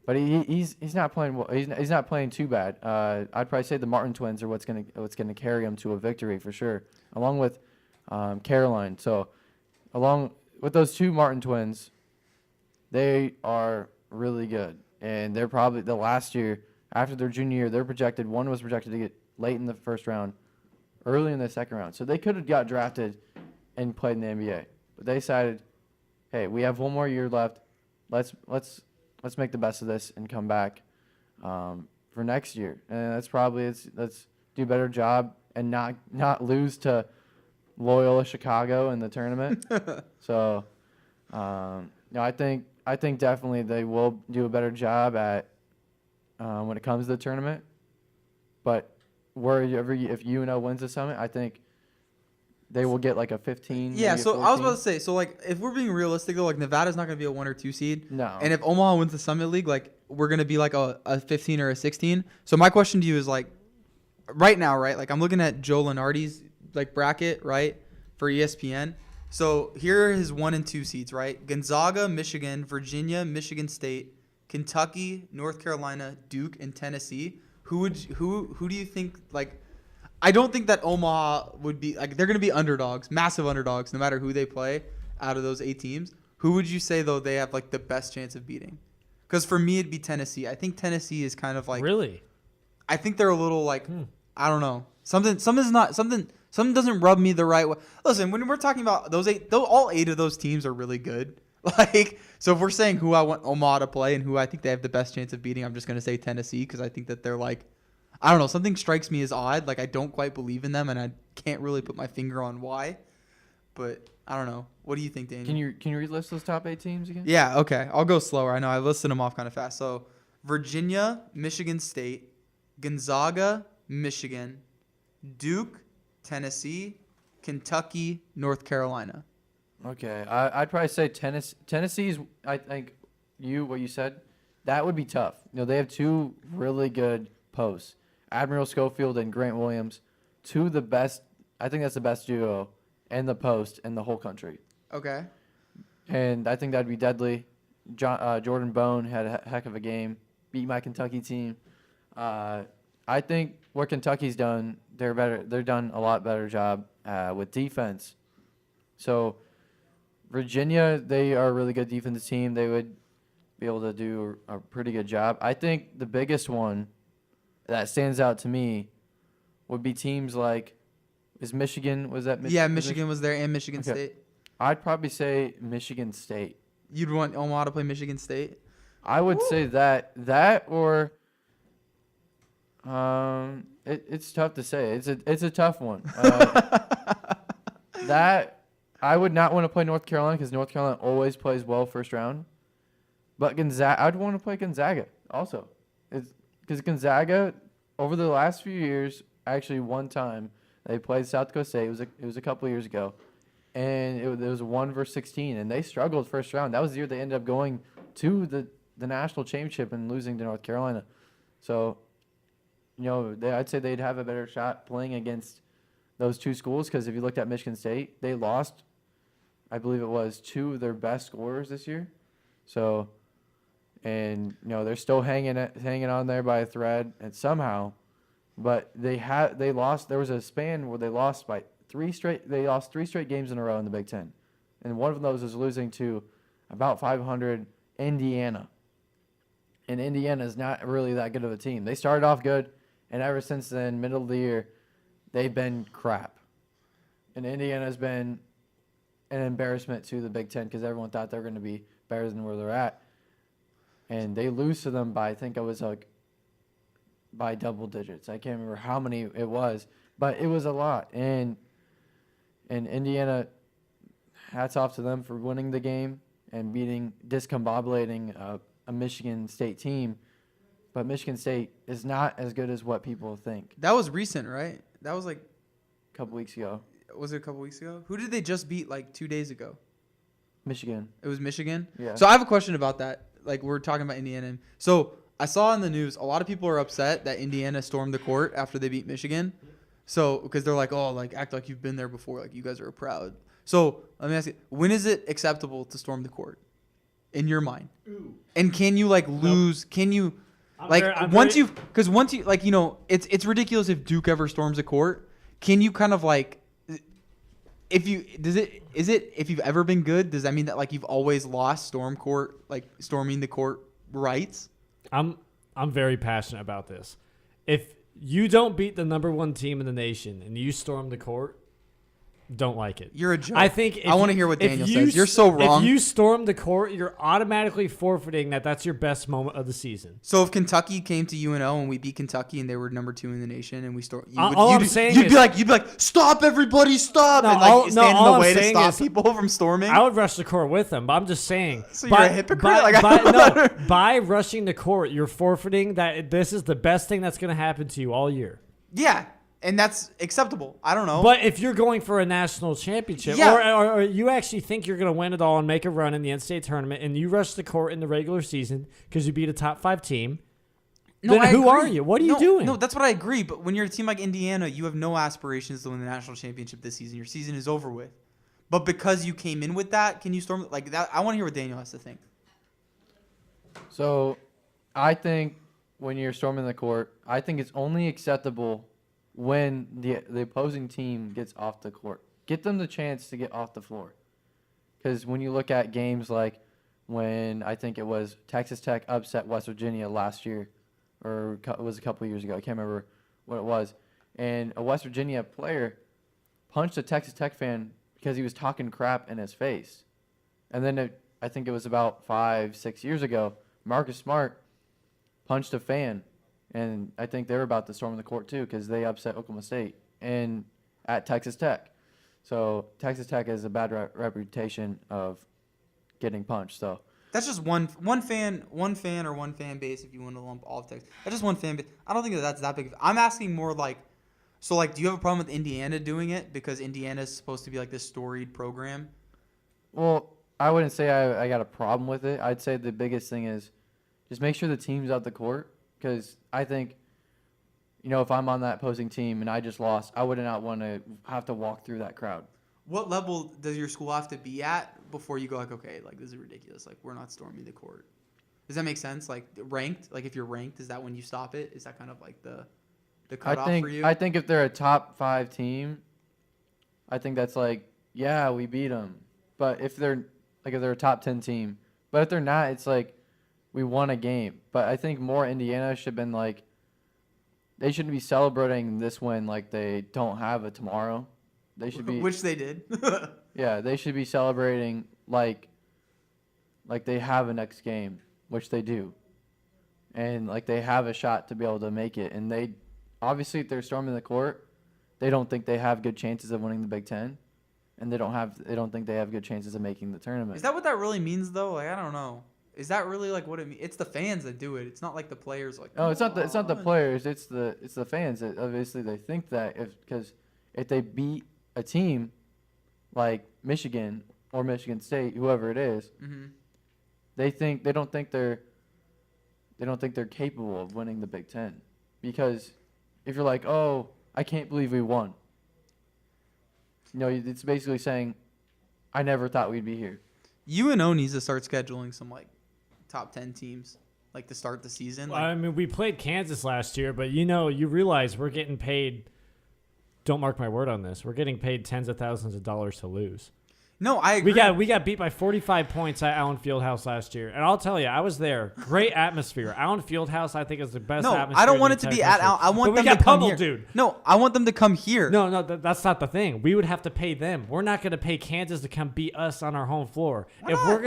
he's not playing well. He's not playing too bad. I'd probably say the Martin twins are what's gonna carry him to a victory for sure, along with Caroline. So, along with those two Martin twins, they are really good, and they're probably the last year after their junior year. They're projected. One was projected to get late in the first round, early in the second round. So they could have got drafted and played in the NBA, but they decided, hey, we have one more year left. Let's make the best of this and come back for next year. And let's do a better job and not lose to Loyola Chicago in the tournament. So, I think definitely they will do a better job at when it comes to the tournament. But if UNO wins the summit, I think they will get like a 15. Yeah, maybe so 14. I was about to say, so like if we're being realistic though, like Nevada's not gonna be a 1 or 2 seed. No. And if Omaha wins the Summit League, like we're gonna be like a 15 or a 16. So my question to you is like, right now, right? Like I'm looking at Joe Lenardi's like bracket, right, for ESPN. So here are his 1 and 2 seeds, right? Gonzaga, Michigan, Virginia, Michigan State, Kentucky, North Carolina, Duke, and Tennessee. Who do you think, like, I don't think that Omaha would be, like, they're going to be underdogs, massive underdogs, no matter who they play out of those 8 teams. Who would you say, though, they have, like, the best chance of beating? Because for me, it'd be Tennessee. I think Tennessee is kind of like. Really? I think they're a little, like, I don't know. Something doesn't rub me the right way. Listen, when we're talking about those 8, all 8 of those teams are really good. Like, so if we're saying who I want Omaha to play and who I think they have the best chance of beating, I'm just going to say Tennessee because I think that they're like, I don't know, something strikes me as odd. Like, I don't quite believe in them, and I can't really put my finger on why. But I don't know. What do you think, Daniel? Can you list those top 8 teams again? Yeah, okay. I'll go slower. I know I listed them off kind of fast. So, Virginia, Michigan State, Gonzaga, Michigan, Duke, Tennessee, Kentucky, North Carolina. Okay, I'd probably say Tennessee's. I think what you said, that would be tough. They have 2 really good posts, Admiral Schofield and Grant Williams, 2 of the best. I think that's the best duo in the post in the whole country. Okay. And I think that'd be deadly. Jordan Bone had a heck of a game, beat my Kentucky team. I think what Kentucky's done, they're better. They're done a lot better job with defense. So. Virginia, they are a really good defensive team. They would be able to do a pretty good job. I think the biggest one that stands out to me would be teams like, is Michigan, was that Michigan? Yeah, Michigan was there and Michigan State. I'd probably say Michigan State. You'd want Omaha to play Michigan State? I would say that or it's tough to say. It's a tough one. That I would not want to play North Carolina because North Carolina always plays well first round. But Gonzaga, I'd want to play Gonzaga also. Because Gonzaga, over the last few years, actually one time, they played South Dakota State. It was a couple of years ago. And it was a 1 versus 16. And they struggled first round. That was the year they ended up going to the national championship and losing to North Carolina. So, I'd say they'd have a better shot playing against those 2 schools. Because if you looked at Michigan State, they lost, I believe it was 2 of their best scorers this year. So, and they're still hanging on there by a thread, and somehow, but they lost. There was a span where they lost by 3 straight. They lost 3 straight games in a row in the Big Ten, and one of those was losing to about 500 Indiana. And Indiana is not really that good of a team. They started off good, and ever since then, middle of the year, they've been crap. And Indiana's been an embarrassment to the Big Ten because everyone thought they were going to be better than where they're at. And they lose to them by, I think it was like, by double digits. I can't remember how many it was, but it was a lot. And Indiana, hats off to them for winning the game and discombobulating a Michigan State team. But Michigan State is not as good as what people think. That was recent, right? That was like a couple weeks ago. Was it a couple weeks ago? Who did they just beat like 2 days ago? Michigan. It was Michigan? Yeah. So I have a question about that. Like, we're talking about Indiana. So I saw in the news a lot of people are upset that Indiana stormed the court after they beat Michigan. So, because they're like, oh, like, act like you've been there before. Like, you guys are proud. So let me ask you, when is it acceptable to storm the court in your mind? Ooh. And can you, like, lose? Can you, because once you, like, you know, it's ridiculous if Duke ever storms a court. Can you kind of, like, if you've ever been good, does that mean that, like, you've always lost storming the court rights? I'm very passionate about this. If you don't beat the number 1 team in the nation and you storm the court, don't like it. You're a joke. I think I want to hear what Daniel says. You're so wrong. If you storm the court, you're automatically forfeiting that's your best moment of the season. So if Kentucky came to UNO and we beat Kentucky and they were number 2 in the nation and we stormed, you'd be like, stop everybody, stop, and like stand in the way to stop people from storming. I would rush the court with them, but I'm just saying. So you're a hypocrite. By rushing the court, you're forfeiting that this is the best thing that's going to happen to you all year. Yeah. And that's acceptable. I don't know. But if you're going for a national championship, or you actually think you're going to win it all and make a run in the NCAA tournament, and you rush the court in the regular season because you beat a top 5 team, then who are you? What are you doing? No, that's what I agree. But when you're a team like Indiana, you have no aspirations to win the national championship this season. Your season is over with. But because you came in with that, can you storm like that? I want to hear what Daniel has to think. So, I think when you're storming the court, I think it's only acceptable when the opposing team gets off the court. Get them the chance to get off the floor. Because when you look at games like when I think it was Texas Tech upset West Virginia last year, or it was a couple years ago. I can't remember what it was. And a West Virginia player punched a Texas Tech fan because he was talking crap in his face. And then I think it was about 5-6 years ago, Marcus Smart punched a fan. And I think they're about to storm the court, too, because they upset Oklahoma State at Texas Tech. So Texas Tech has a bad reputation of getting punched. So that's just one fan or one fan base if you want to lump all of Texas. That's just one fan base. I don't think that's that big. I'm asking more like, so like, do you have a problem with Indiana doing it because Indiana is supposed to be like this storied program? Well, I wouldn't say I got a problem with it. I'd say the biggest thing is just make sure the team's out the court. Because I think, you know, if I'm on that opposing team and I just lost, I would not want to have to walk through that crowd. What level does your school have to be at before you go like, okay, like this is ridiculous. Like we're not storming the court. Does that make sense? Like ranked, like if you're ranked, is that when you stop it? Is that kind of like the cutoff for you? I think if they're a top 5 team, I think that's like, yeah, we beat them. But if they're a top 10 team, but if they're not, it's like, we won a game. But I think more Indiana should have been like, they shouldn't be celebrating this win like they don't have a tomorrow. They should be. Which they did. Yeah, they should be celebrating like they have a next game, which they do. And like they have a shot to be able to make it. And they, obviously if they're storming the court, they don't think they have good chances of winning the Big Ten. And they don't think they have good chances of making the tournament. Is that what that really means though? Like, I don't know. Is that really like what it means? It's the fans that do it. It's not like the players like. No, it's not the players. It's the fans that obviously they think that because if they beat a team like Michigan or Michigan State, whoever it is, mm-hmm. they don't think they're capable of winning the Big Ten, because if you're like, oh, I can't believe we won. You know, it's basically saying, I never thought we'd be here. UNO needs to start scheduling some like top 10 teams like to start the season. Well, I mean, we played Kansas last year, but you realize we're getting paid. Don't mark my word on this. We're getting paid tens of thousands of dollars to lose. No, I agree. We got beat by 45 points at Allen Fieldhouse last year, and I'll tell you, I was there. Great atmosphere. Allen Fieldhouse, I think, is the best atmosphere. No, I don't want it to be at Allen. I want them to come here. Dude. No, I want them to come here. No, that's not the thing. We would have to pay them. We're not going to pay Kansas to come beat us on our home floor. If we're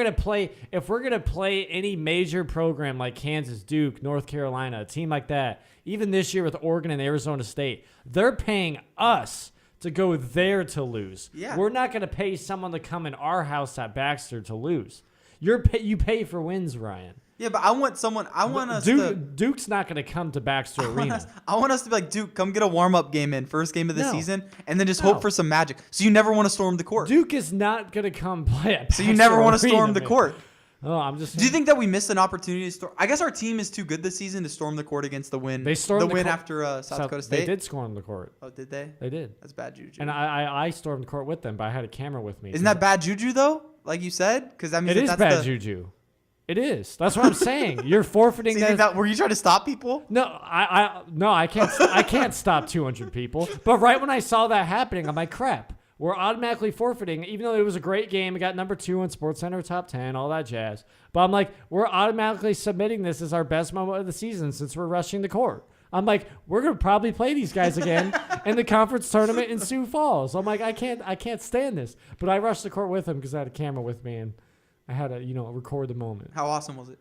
gonna play any major program like Kansas, Duke, North Carolina, a team like that, even this year with Oregon and Arizona State, they're paying us to go there to lose. Yeah. We're not going to pay someone to come in our house at Baxter to lose. You pay for wins, Ryan. Yeah, but I want us to. Duke's not going to come to Baxter Arena. I want us to be like, Duke, come get a warm-up game in, first game of the season, and then just No. hope for some magic. So you never want to storm the court. Duke is not going to come play at Baxter So you never want to Arena, storm the man. court. Oh, I'm just. Do you think that we missed an opportunity to storm? I guess our team is too good this season to storm the court against the win. They stormed the win court- after South Dakota State. They did storm the court. Oh, did they? They did. That's bad juju. And I stormed the court with them, but I had a camera with me. Isn't that bad juju though? Like you said, because that means It is that's bad juju. It is. That's what I'm saying. You're forfeiting So you think that. were you trying to stop people? No, I can't. I can't stop 200 people. But right when I saw that happening, I'm like, crap. We're automatically forfeiting, even though it was a great game. It got number 2 on SportsCenter top 10, all that jazz. But I'm like, we're automatically submitting this as our best moment of the season since we're rushing the court. I'm like, we're gonna probably play these guys again in the conference tournament in Sioux Falls. I'm like, I can't stand this. But I rushed the court with him because I had a camera with me and I had to, record the moment. How awesome was it?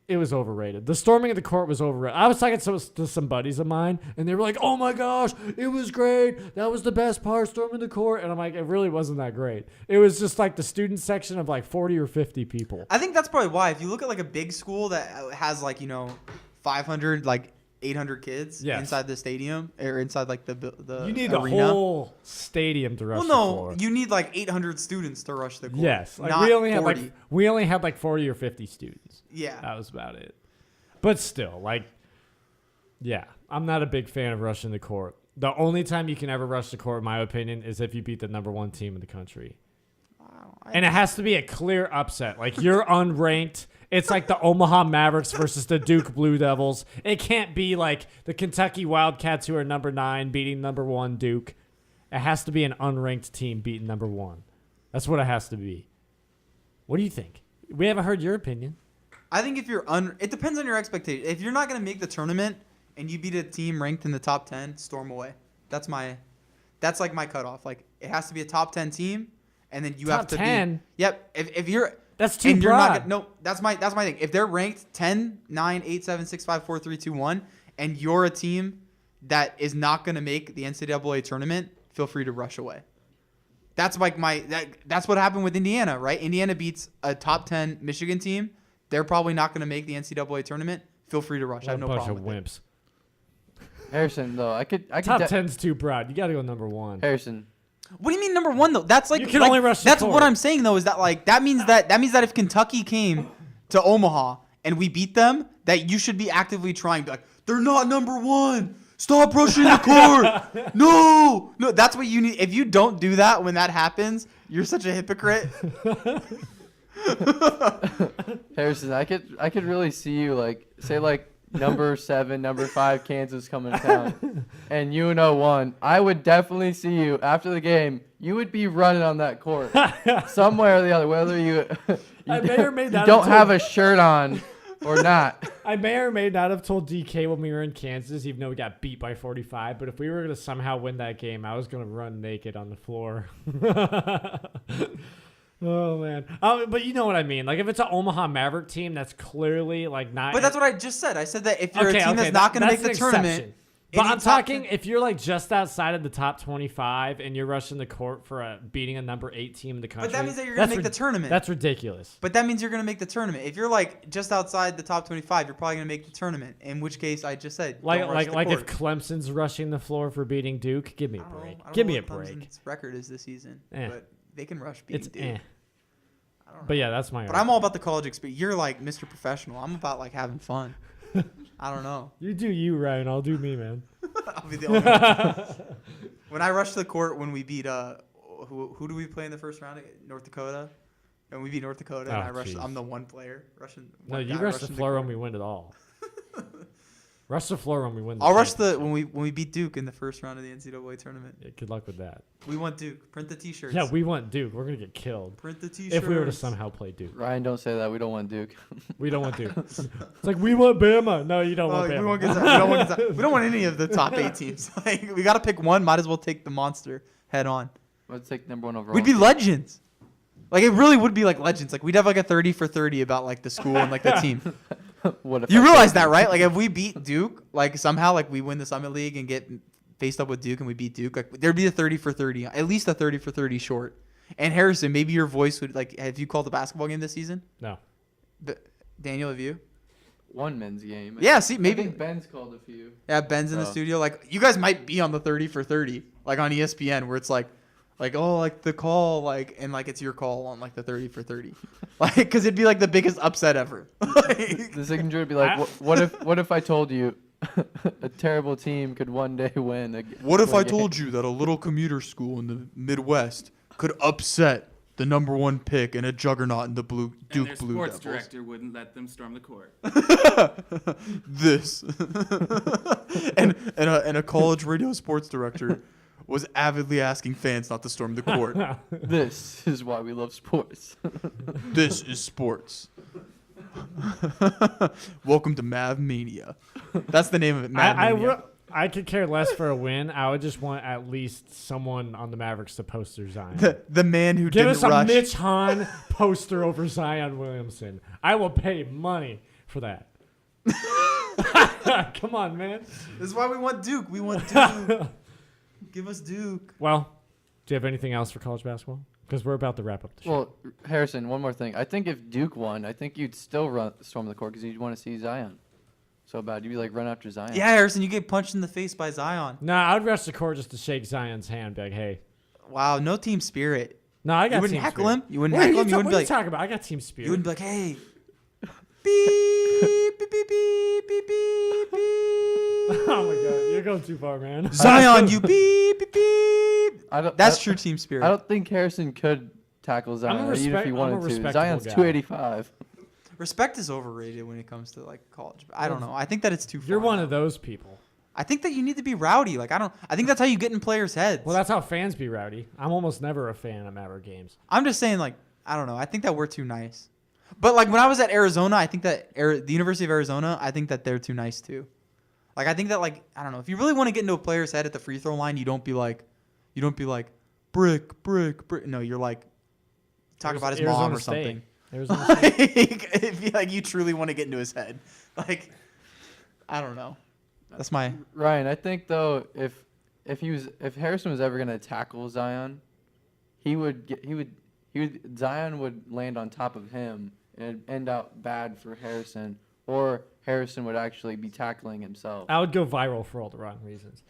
It was overrated. The storming of the court was overrated. I was talking to some buddies of mine, and they were like, "Oh my gosh, it was great. That was the best part, storming the court." And I'm like, "It really wasn't that great. It was just like the student section of like 40 or 50 people." I think that's probably why. If you look at like a big school that has like 500 like 800 kids inside the stadium or inside like the You need arena. a whole stadium to rush Well, the no, floor. you need like 800 students to rush the court. Yes, like not we only 40. had like 40 or 50 students. Yeah. That was about it. But still, I'm not a big fan of rushing the court. The only time you can ever rush the court, in my opinion, is if you beat the number 1 team in the country. Wow, And it has to be a clear upset. Like, you're unranked. It's like the Omaha Mavericks versus the Duke Blue Devils. It can't be like the Kentucky Wildcats, who are number 9, beating number 1 Duke. It has to be an unranked team beating number 1. That's what it has to be. What do you think? We haven't heard your opinion. I think if you're it depends on your expectation. If you're not going to make the tournament and you beat a team ranked in the top 10, storm away. That's like my cutoff. Like, it has to be a top 10 team, and then you have to 10? be. Yep. If you're That's too and you're broad. no, that's my thing. If they're ranked 10, 9, 8, 7, 6, 5, 4, 3, 2, 1, and you're a team that is not going to make the NCAA tournament, feel free to rush away. That's like that's what happened with Indiana, right? Indiana beats a top 10 Michigan team. They're probably not going to make the NCAA tournament. Feel free to rush. I have no bunch problem of with it. wimps. Harrison, though, I could Top 10's too broad. You got to go number 1. Harrison, What do you mean number 1 though? That's like You can like, only rush the That's court. what I'm saying though. Is that like that means that if Kentucky came to Omaha and we beat them, that you should be actively trying to be like, they're not number 1. Stop rushing the court. No, that's what you need. If you don't do that when that happens, you're such a hypocrite. Harrison, I could really see you say number 7, number 5 Kansas coming to town, and won. I would definitely see you after the game. You would be running on that court somewhere or the other, whether you I may or may not don't have have a shirt on or not. I may or may not have told DK when we were in Kansas, even though we got beat by 45. But if we were going to somehow win that game, I was going to run naked on the floor. Oh, man. But you know what I mean. Like, if it's an Omaha Maverick team that's clearly, like, not... But that's what I just said. I said that if you're a team that's not going to make the tournament... But I'm talking if you're, like, just outside of the top 25 and you're rushing the court for beating a number 8 team in the country... But that means that you're going to make the tournament. That's ridiculous. But that means you're going to make the tournament. If you're, like, just outside the top 25, you're probably going to make the tournament. In which case, I just said, don't rush the Like court. if Clemson's rushing the floor for beating Duke, give me a break. I don't Give know me a what break. Clemson's record is this season. Eh. But they can rush beating It's Duke. eh. I don't know. But yeah, that's my. But I'm all about the college experience. You're like Mr. Professional. I'm about like having fun. I don't know. You do you, Ryan. I'll do me, man. I'll be the only one. When I rushed the court when we beat who do we play in the first round? North Dakota. And we beat North Dakota, and Oh, I rushed. jeez. I'm the one player rushing. No, one you guy rush the rushing floor when court. we win it all. Rush the floor when we win. I'll rush championship. when we beat Duke in the first round of the NCAA tournament. Yeah, good luck with that. We want Duke. Print the T-shirts. Yeah, we want Duke. We're gonna get killed Print the T-shirts. if we were to somehow play Duke. Ryan, don't say that. We don't want Duke. We don't want Duke. It's like we want Bama. No, you don't Oh, want Bama. we won't get that. We don't want any of the top 8 teams. Like, we got to pick one. Might as well take the monster head on. Let's take number 1 overall. We'd be legends. Like, it really would be like legends. Like, we'd have like a 30 for 30 about like the school and like the team. What if You I realize said- that, right? Like, if we beat Duke, like somehow like we win the Summit League and get faced up with Duke and we beat Duke, like there'd be a 30 for 30, at least a 30 for 30 short. And Harrison, maybe your voice would like. Have you called the basketball game this season? No. Daniel, have you? One men's game. Yeah, see, I maybe. think Ben's called a few. Yeah, Ben's in the studio. Like, you guys might be on the 30 for 30, like on ESPN, where it's like, oh, like the call, like, and like it's your call on like the 30 for 30, like, because it'd be like the biggest upset ever. The signature would be like, what if I told you a terrible team could one day win? What if I told you that a little commuter school in the Midwest could upset the number 1 pick and a juggernaut in the Duke Blue And their sports Devils? director wouldn't let them storm the court. This and a college radio sports director was avidly asking fans not to storm the court. This is why we love sports. This is sports. Welcome to Mav Mania. That's the name of it. Mav Mania. I could care less for a win. I would just want at least someone on the Mavericks to poster Zion. The man who Give didn't us a rush. Mitch Hahn poster over Zion Williamson. I will pay money for that. Come on, man. This is why we want Duke. We want Duke. Give us Duke. Well, do you have anything else for college basketball? Because we're about to wrap up the show. Well, Harrison, one more thing. I think if Duke won, I think you'd still storm the court because you'd want to see Zion so bad. You'd be like, run after Zion. Yeah, Harrison, you get punched in the face by Zion. Nah, I would rush the court just to shake Zion's hand. Be like, hey. Wow, no team spirit. No, I got You wouldn't team heckle spirit. him. You wouldn't What are heckle you him. You wouldn't what be are you like. talking about? I got team spirit. You wouldn't be like, hey. Beep, beep, beep, beep, beep, beep, beep. Oh my god, you're going too far, man. Zion, you beep, beep, beep. That's true team spirit. I don't think Harrison could tackle Zion, even if he wanted to. respectable Zion's guy. 285. Respect is overrated when it comes to like college. I don't know. I think that it's too far. You're one now. of those people. I think that you need to be rowdy. Like I think that's how you get in players' heads. Well, that's how fans be rowdy. I'm almost never a fan of Maverick games. I'm just saying, like, I don't know. I think that we're too nice. But like when I was at Arizona, I think that the University of Arizona, I think that they're too nice too. Like I think that like I don't know. If you really want to get into a player's head at the free throw line, you don't be like brick, brick, brick. No, you're like talk about his mom or something. Arizona State. If you, like you truly want to get into his head, like I don't know. That's my Ryan, I think though, if Harrison was ever gonna tackle Zion, Zion would land on top of him and it'd end out bad for Harrison, or Harrison would actually be tackling himself. I would go viral for all the wrong reasons.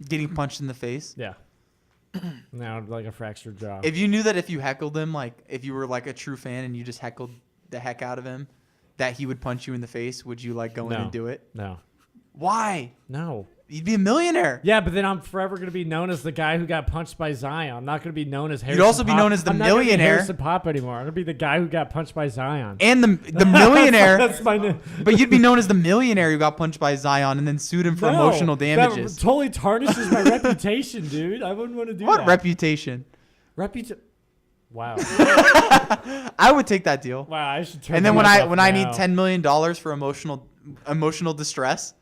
getting punched in the face. Yeah. Now like a fractured jaw. If you knew that if you heckled him, like if you were like a true fan and you just heckled the heck out of him, that he would punch you in the face, would you like go in and do it? No. Why? No. You'd be a millionaire. Yeah, but then I'm forever going to be known as the guy who got punched by Zion. I'm not going to be known as Harrison You'd also be Popp. known as the I'm not gonna be millionaire. Harrison Popp anymore. I'm going to be the guy who got punched by Zion. And the millionaire. That's my name. But you'd be known as the millionaire who got punched by Zion and then sued him for emotional damages. That totally tarnishes my reputation, dude. I wouldn't want to do What that. reputation? Wow. I would take that deal. Wow, I should turn And then the when mic I off when I need now. $10 million for emotional distress.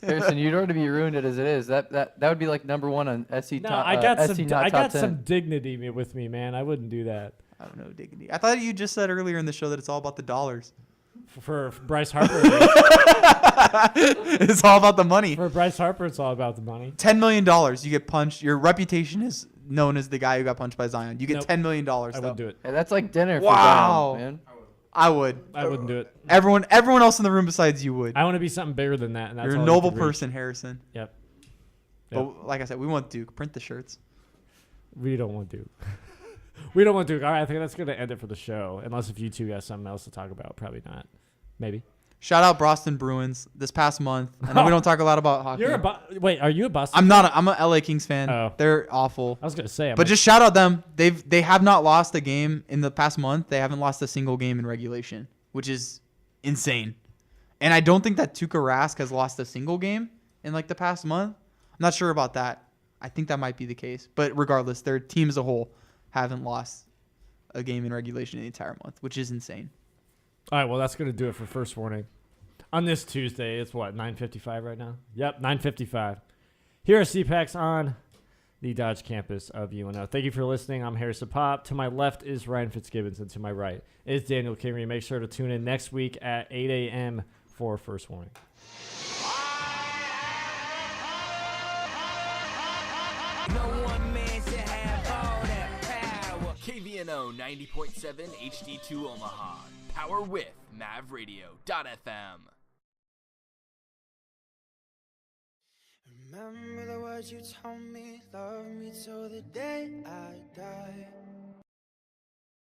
Harrison, you'd already be ruined it as it is. That would be like number one on SC No, top. I got SC some. not I top got 10. some dignity with me, man. I wouldn't do that I don't know, dignity. I thought you just said earlier in the show that it's all about the dollars. for Bryce Harper. It's all about the money. For Bryce Harper, it's all about the money. $10 million. You get punched. Your reputation is known as the guy who got punched by Zion. You get Nope. $10 million. I wouldn't do it. Hey, that's like dinner for Wow. Zion, man. I would. I wouldn't do it. Everyone else in the room besides you would. I want to be something bigger than that. And that's You're a all you noble can reach. person, Harrison. Yep. But like I said, we want Duke. Print the shirts. We don't want Duke. We don't want Duke. All right, I think that's going to end it for the show. Unless if you two got something else to talk about. Probably not. Maybe. Shout out Boston Bruins this past month. I know we don't talk a lot about hockey. Wait, are you a Boston? I'm not. I'm a LA Kings fan. Oh. They're awful. I was going to say. But just shout out them. They have not lost a game in the past month. They haven't lost a single game in regulation, which is insane. And I don't think that Tuukka Rask has lost a single game in like the past month. I'm not sure about that. I think that might be the case. But regardless, their team as a whole haven't lost a game in regulation in the entire month, which is insane. All right, well, that's going to do it for First Warning. On this Tuesday, it's what, 9:55 right now? Yep, 9:55. Here are CPACs on the Dodge campus of UNO. Thank you for listening. I'm Harrison Popp. To my left is Ryan Fitzgibbons, and to my right is Daniel Kingery. Make sure to tune in next week at 8 a.m. for First Warning. No one man should have all that power. KVNO 90.7 HD2 Omaha. Power with MavRadio.fm. Remember the words you told me, love me till the day I die.